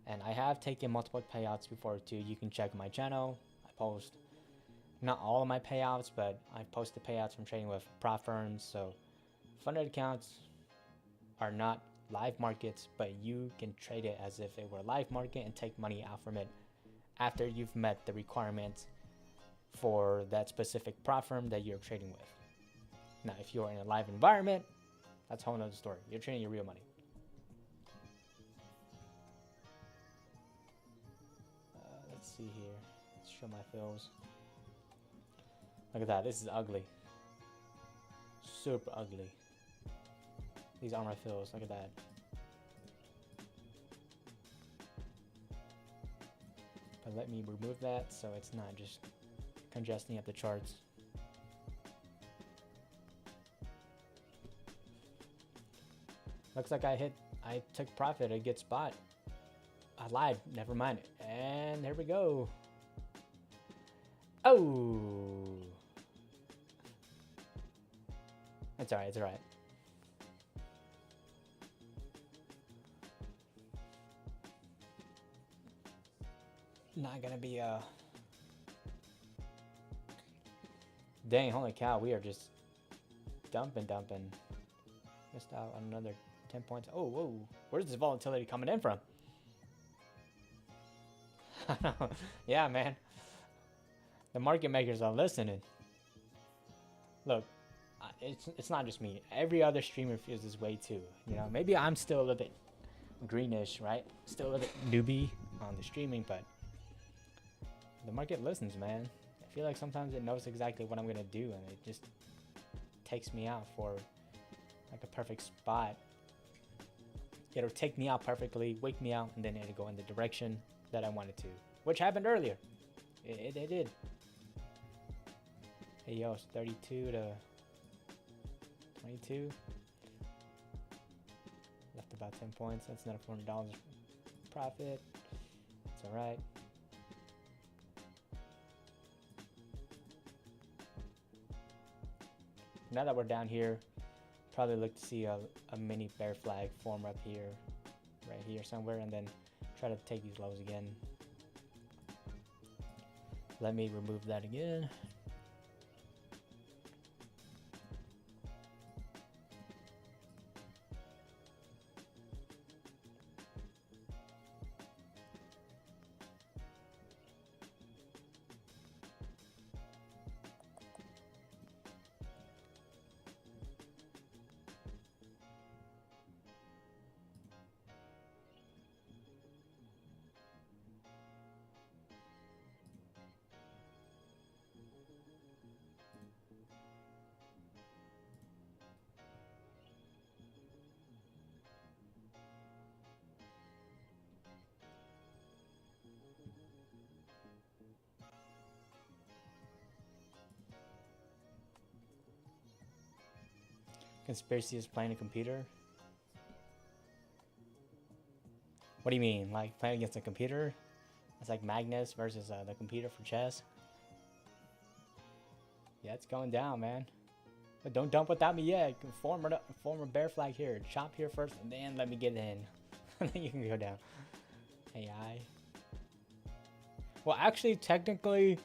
And I have taken multiple payouts before too. You can check my channel. I post not all of my payouts, but I post the payouts from trading with prop firms. So funded accounts are not live markets, but you can trade it as if it were a live market and take money out from it after you've met the requirements for that specific prop firm that you're trading with. Now, if you're in a live environment, that's a whole nother story. You're trading your real money. Let's see here. Let's show my fills. Look at that. This is ugly. Super ugly. These are my fills. Look at that. But let me remove that so it's not just congesting up the charts. Looks like I I took profit, a good spot. I lied, never mind. And there we go. Oh! It's alright, it's alright. Not gonna be dang, holy cow, we are just dumping. Missed out on another 10 points. Oh, whoa. Where's this volatility coming in from? Yeah, man. The market makers are listening. Look, it's not just me. Every other streamer feels this way too. You know, maybe I'm still a little bit greenish, right? Still a little bit newbie on the streaming, but the market listens, man. I feel like sometimes it knows exactly what I'm gonna do, and it just takes me out for like a perfect spot. It'll take me out perfectly, wake me out, and then it'll go in the direction that I wanted to, which happened earlier. It did. Hey, yo, it's 32 to 22. Left about 10 points. That's another $400 profit. It's all right. Now that we're down here, probably look to see a mini bear flag form up here, right here somewhere, and then try to take these lows again. Let me remove that again. Conspiracy is playing a computer? What do you mean? Like playing against a computer? It's like Magnus versus the computer for chess? Yeah, it's going down, man. But don't dump without me yet. Form a bear flag here. Chop here first, and then let me get in. And then you can go down. AI. Well, actually, technically,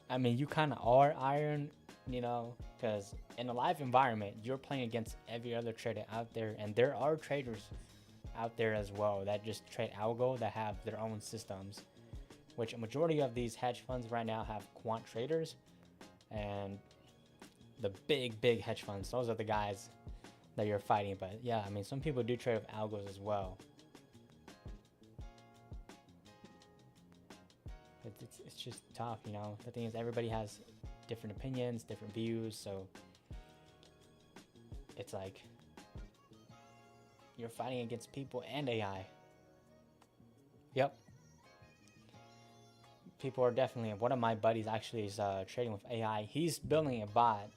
I mean, you kind of are iron, you know, because in a live environment, you're playing against every other trader out there, and there are traders out there as well that just trade algo that have their own systems, which a majority of these hedge funds right now have quant traders, and the big hedge funds, those are the guys that you're fighting. But yeah, I mean, some people do trade with algos as well. It's just tough, you know. The thing is, everybody has different opinions, different views, so it's like you're fighting against people and AI. Yep. People are definitely, one of my buddies actually is trading with AI. He's building a bot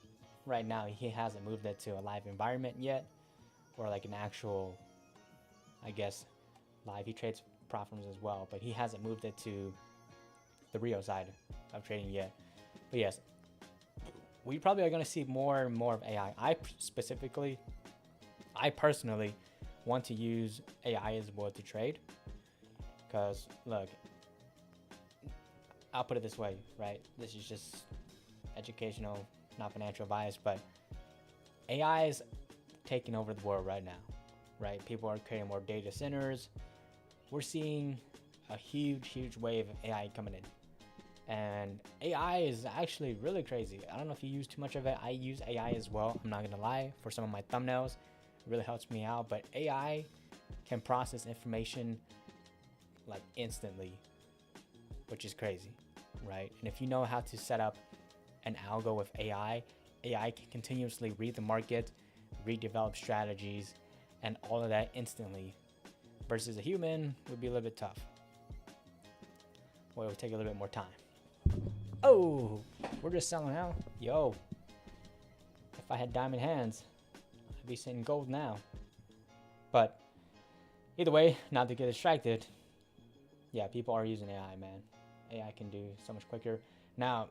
right now. He hasn't moved it to a live environment yet, or like an actual, I guess, live. He trades prop firms as well, but he hasn't moved it to the Rio side of trading yet. But yes, we probably are going to see more and more of AI. I personally want to use AI as well to trade, because look, I'll put it this way, right? This is just educational, not financial advice, but AI is taking over the world right now, right? People are creating more data centers. We're seeing a huge wave of AI coming in. And AI is actually really crazy. I don't know if you use too much of it. I use AI as well. I'm not gonna lie. For some of my thumbnails, it really helps me out. But AI can process information like instantly, which is crazy, right? And if you know how to set up an algo with AI, AI can continuously read the market, redevelop strategies, and all of that instantly. Versus a human would be a little bit tough. Well, it would take a little bit more time. Oh, we're just selling out. Yo, if I had diamond hands, I'd be sitting gold now. But Either way, not to get distracted. Yeah, people are using AI, man. AI can do so much quicker. Now,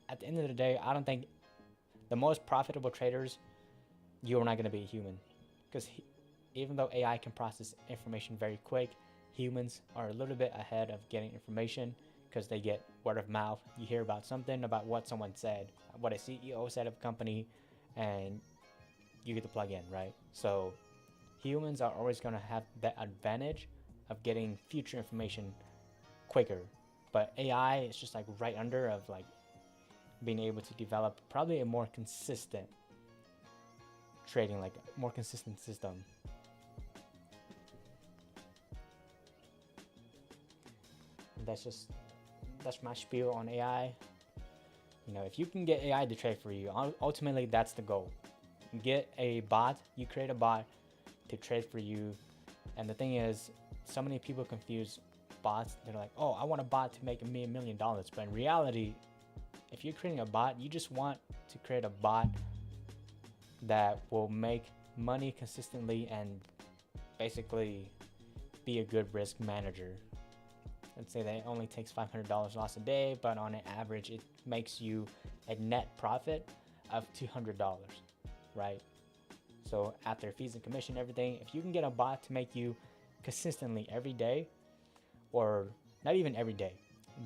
at the end of the day, I don't think the most profitable traders, you're not going to be a human. Because even though AI can process information very quick, humans are a little bit ahead of getting information because they get word of mouth. You hear about something, about what someone said, what a CEO said of a company, and you get to plug in, right? So humans are always going to have that advantage of getting future information quicker. But AI is just like right under of like being able to develop probably a more consistent trading, like a more consistent system. That's my spiel on AI. You know, if you can get AI to trade for you, ultimately that's the goal. Get a bot, you create a bot to trade for you. And the thing is, so many people confuse bots. They're like, oh, I want a bot to make me $1 million. But in reality, if you're creating a bot, you just want to create a bot that will make money consistently and basically be a good risk manager. Let's say that it only takes $500 loss a day, but on an average, it makes you a net profit of $200, right? So after fees and commission, everything, if you can get a bot to make you consistently every day, or not even every day,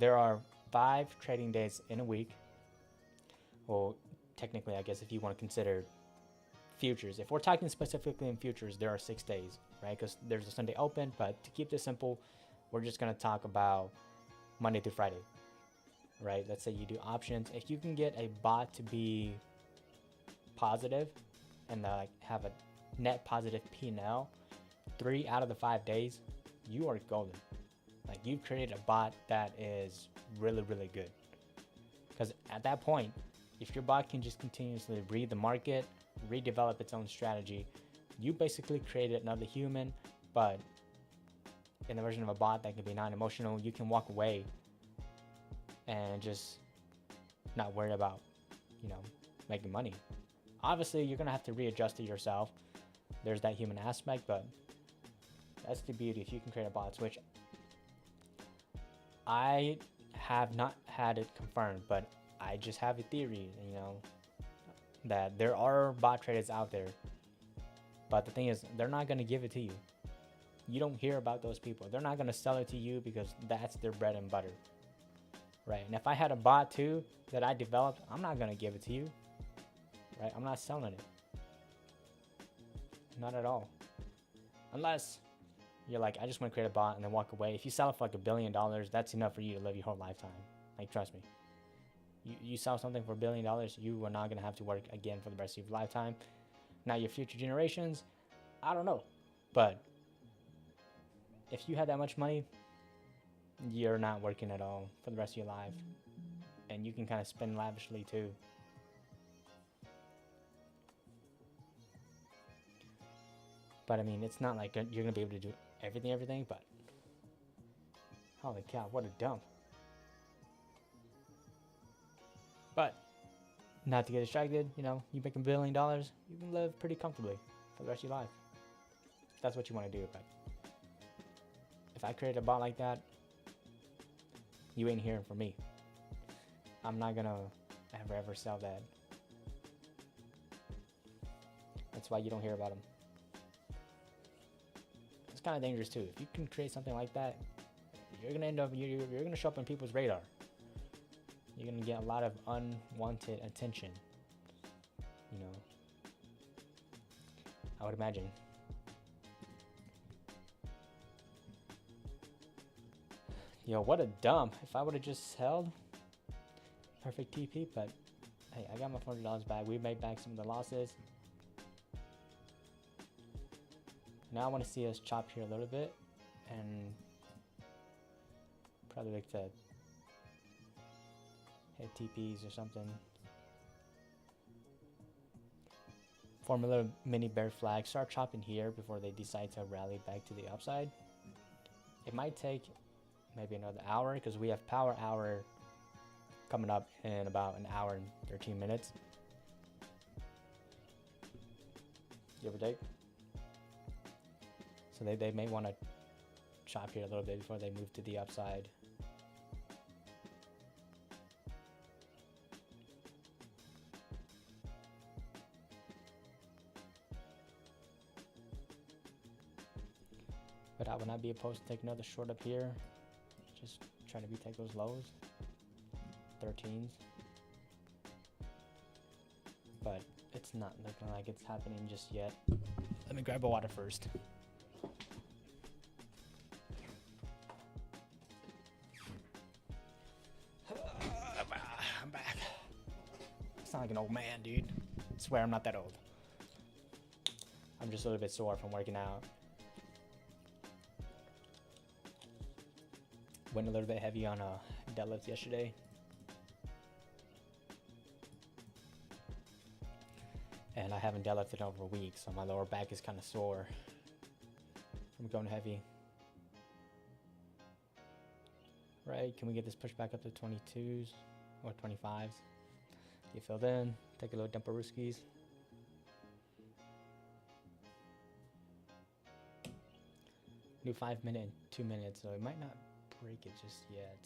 there are 5 trading days in a week. Well, technically, I guess if you want to consider futures, if we're talking specifically in futures, there are 6 days, right? Because there's a Sunday open, but to keep this simple, we're just going to talk about Monday through Friday, right? Let's say you do options. If you can get a bot to be positive and like have a net positive P&L 3 out of the 5 days, you are golden. Like, you've created a bot that is really, really good. Because at that point, if your bot can just continuously read the market, redevelop its own strategy, you basically created another human, but in the version of a bot that can be non-emotional. You can walk away and just not worry about, making money. Obviously, you're gonna have to readjust it yourself. There's that human aspect, but that's the beauty if you can create a bot, which I have not had it confirmed, but I just have a theory, that there are bot traders out there. But the thing is, they're not gonna give it to you. You don't hear about those people. They're not going to sell it to you because that's their bread and butter, right? And if I had a bot too that I developed, I'm not going to give it to you, right? I'm not selling it. Not at all. Unless you're like, I just want to create a bot and then walk away. If you sell it for like $1 billion, that's enough for you to live your whole lifetime. Like, trust me. You sell something for $1 billion, you are not going to have to work again for the rest of your lifetime. Now, your future generations, I don't know. But if you had that much money, you're not working at all for the rest of your life. And you can kind of spend lavishly too. But I mean, it's not like you're going to be able to do everything, but holy cow, what a dump. But not to get distracted, you make $1 billion, you can live pretty comfortably for the rest of your life. That's what you want to do. But if I create a bot like that, you ain't hearing from me. I'm not gonna ever sell that. That's why you don't hear about them. It's kind of dangerous too. If you can create something like that, you're gonna end up you're gonna show up on people's radar. You're gonna get a lot of unwanted attention. I would imagine. Yo, what a dump. If I would have just held, perfect TP, but hey, I got my $400 back. We made back some of the losses. Now I want to see us chop here a little bit and probably like to hit TPs or something. Form a little mini bear flag. Start chopping here before they decide to rally back to the upside. It might take maybe another hour because we have power hour coming up in about an hour and 13 minutes. Give or take. So they may want to chop here a little bit before they move to the upside. But I would not be opposed to take another short up here. Just trying to retake those lows. 13s. But it's not looking like it's happening just yet. Let me grab a water first. I'm back. I sound like an old man, dude. I swear I'm not that old. I'm just a little bit sore from working out. Went a little bit heavy on deadlifts yesterday. And I haven't deadlifted in over a week, so my lower back is kind of sore from going heavy. Right, can we get this pushed back up to 22s or 25s? Get filled in, take a little dump of Ruskies. Do 5 minute and 2 minutes, so it might not break it just yet.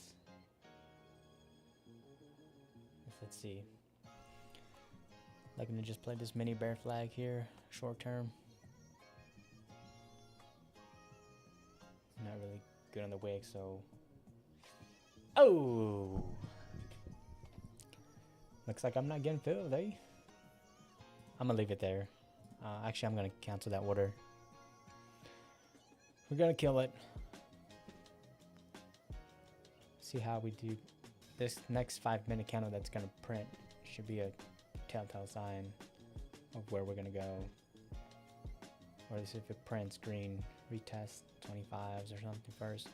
Let's see. Looking to just play this mini bear flag here, short term. Not really good on the wick, so. Oh! Looks like I'm not getting filled, eh? I'm gonna leave it there. Actually, I'm gonna cancel that order. We're gonna kill it. See how we do. This next 5 minute candle that's gonna print should be a telltale sign of where we're gonna go. Or if it prints green, retest 25s or something first.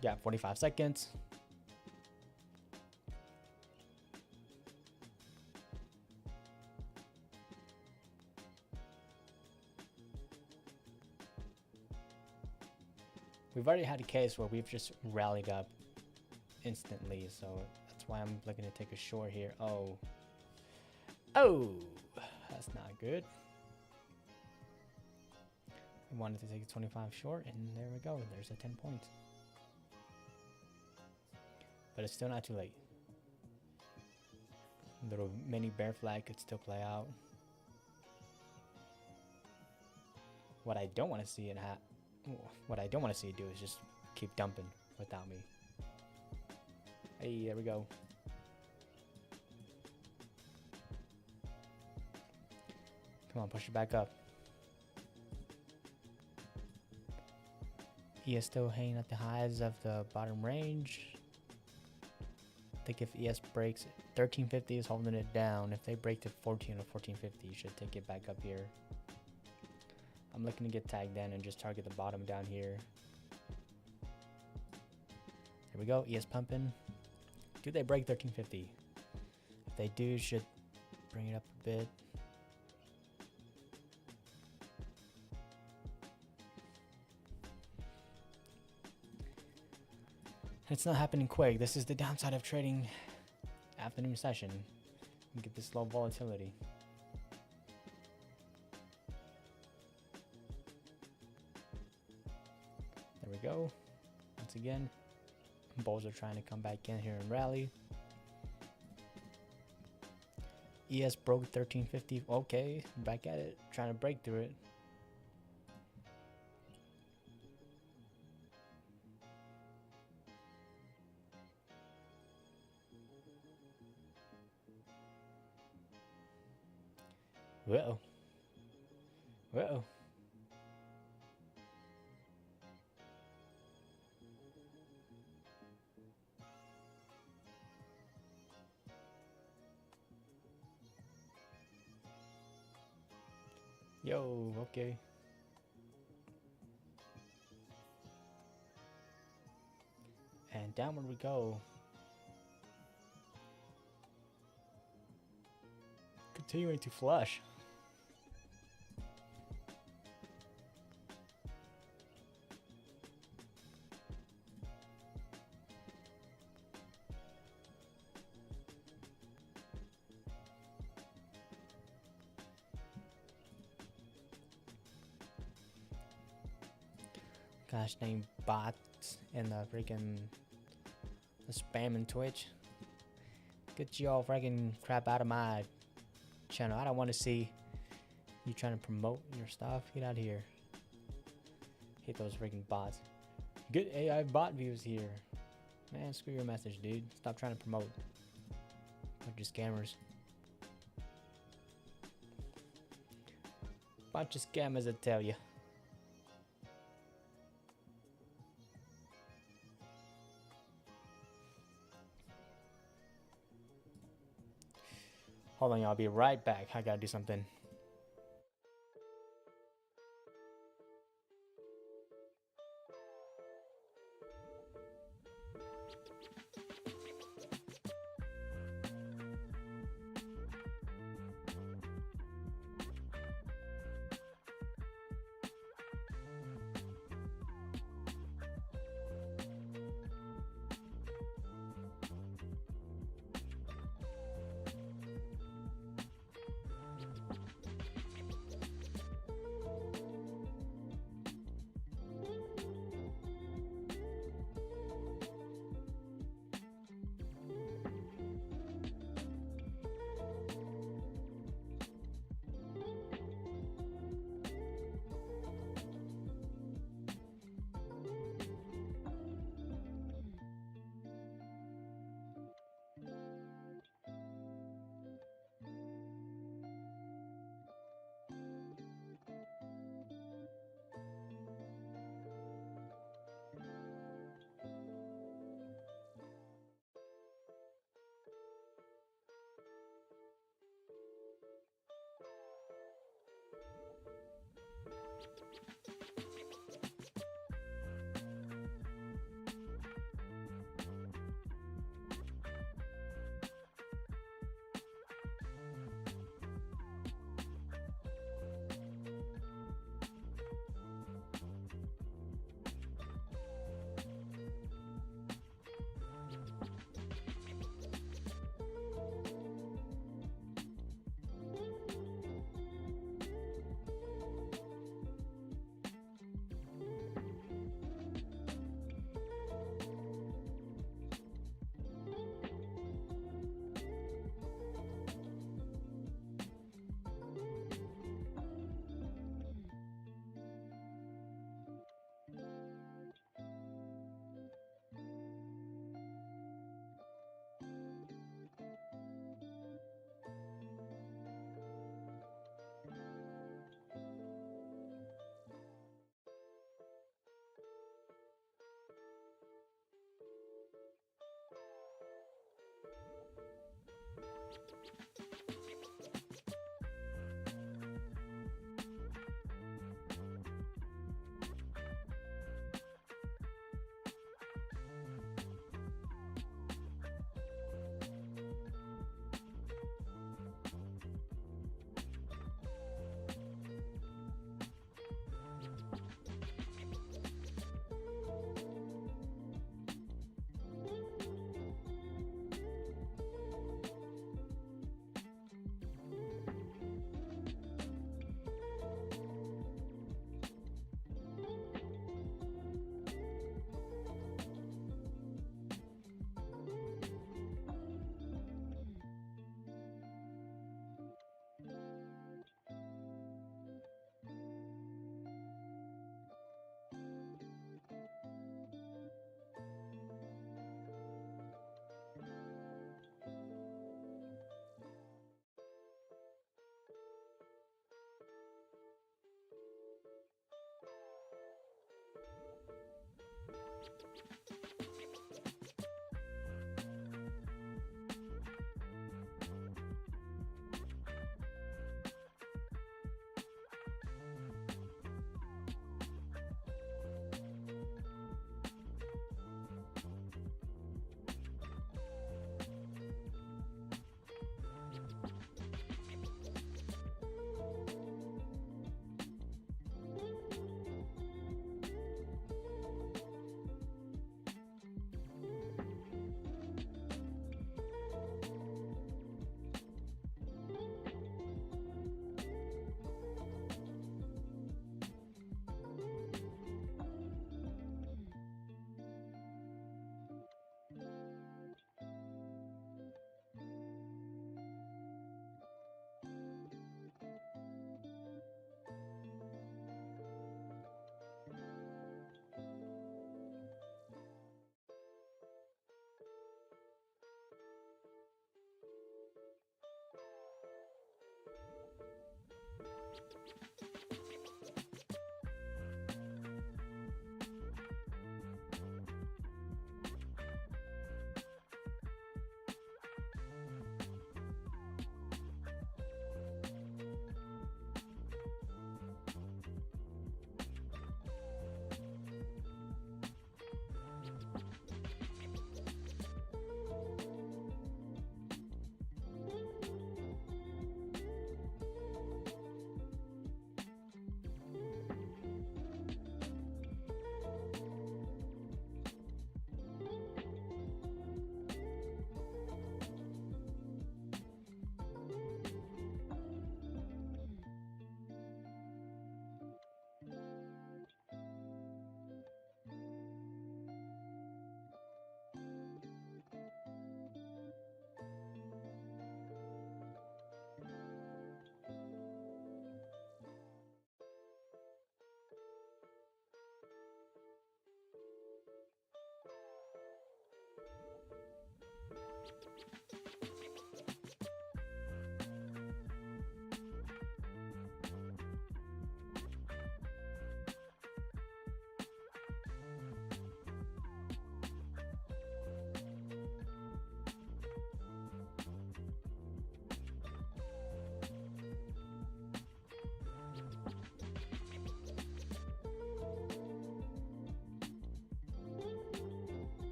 Yeah, 45 seconds. We've already had a case where we've just rallied up instantly, so that's why I'm looking to take a short here. Oh, that's not good. I wanted to take a 25 short, and there we go. There's a 10 points. But it's still not too late. Little mini bear flag could still play out. What I don't want to see it do is just keep dumping without me. Hey, there we go. Come on, push it back up. ES still hanging at the highs of the bottom range. I think if ES breaks, 1350 is holding it down. If they break to 14 or 1450, you should take it back up here. I'm looking to get tagged in and just target the bottom down here. There we go, ES pumping. Do they break 1350? If they do, should bring it up a bit. It's not happening quick. This is the downside of trading afternoon session. You get this low volatility. There we go. Once again, bulls are trying to come back in here and rally. ES broke 1350. Okay, back at it, trying to break through it. Uh-oh. Uh-oh. Yo, okay. And downward we go. Continuing to flush. gosh dang bots and the freaking the spam and Twitch. Get y'all freaking crap out of my channel. I don't want to see you trying to promote your stuff. Get out of here. Hate those freaking bots. Get AI bot views here. Man, screw your message, dude. Stop trying to promote. Bunch of scammers. Bunch of scammers, I tell you. Hold on, y'all. I'll be right back. I gotta do something.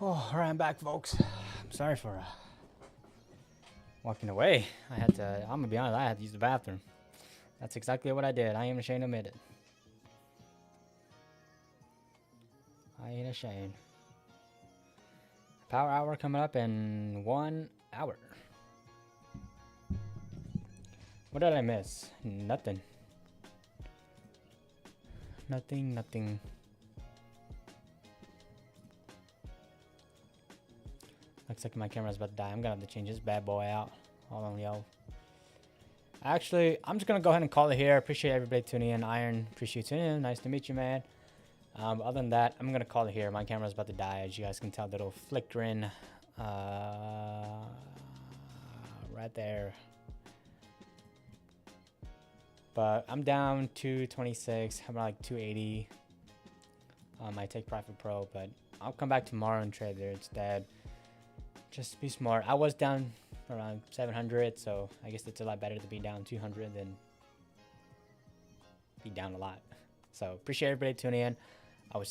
Oh, alright, I'm back, folks. I'm sorry for walking away. I'm gonna be honest, I had to use the bathroom. That's exactly what I did. I ain't ashamed to admit it. I ain't ashamed. Power hour coming up in 1 hour. What did I miss? Nothing. Nothing. Looks like my camera's about to die. I'm gonna have to change this bad boy out. Hold on, yo. Actually, I'm just gonna go ahead and call it here. Appreciate everybody tuning in. Iron, appreciate you tuning in. Nice to meet you, man. Other than that, I'm gonna call it here. My camera's about to die, as you guys can tell. Little flickering, right there. But I'm down 226. I'm like 280. I take Profit Pro, but I'll come back tomorrow and trade there instead. Just be smart. I was down around 700, so I guess it's a lot better to be down 200 than be down a lot. So appreciate everybody tuning in. I will see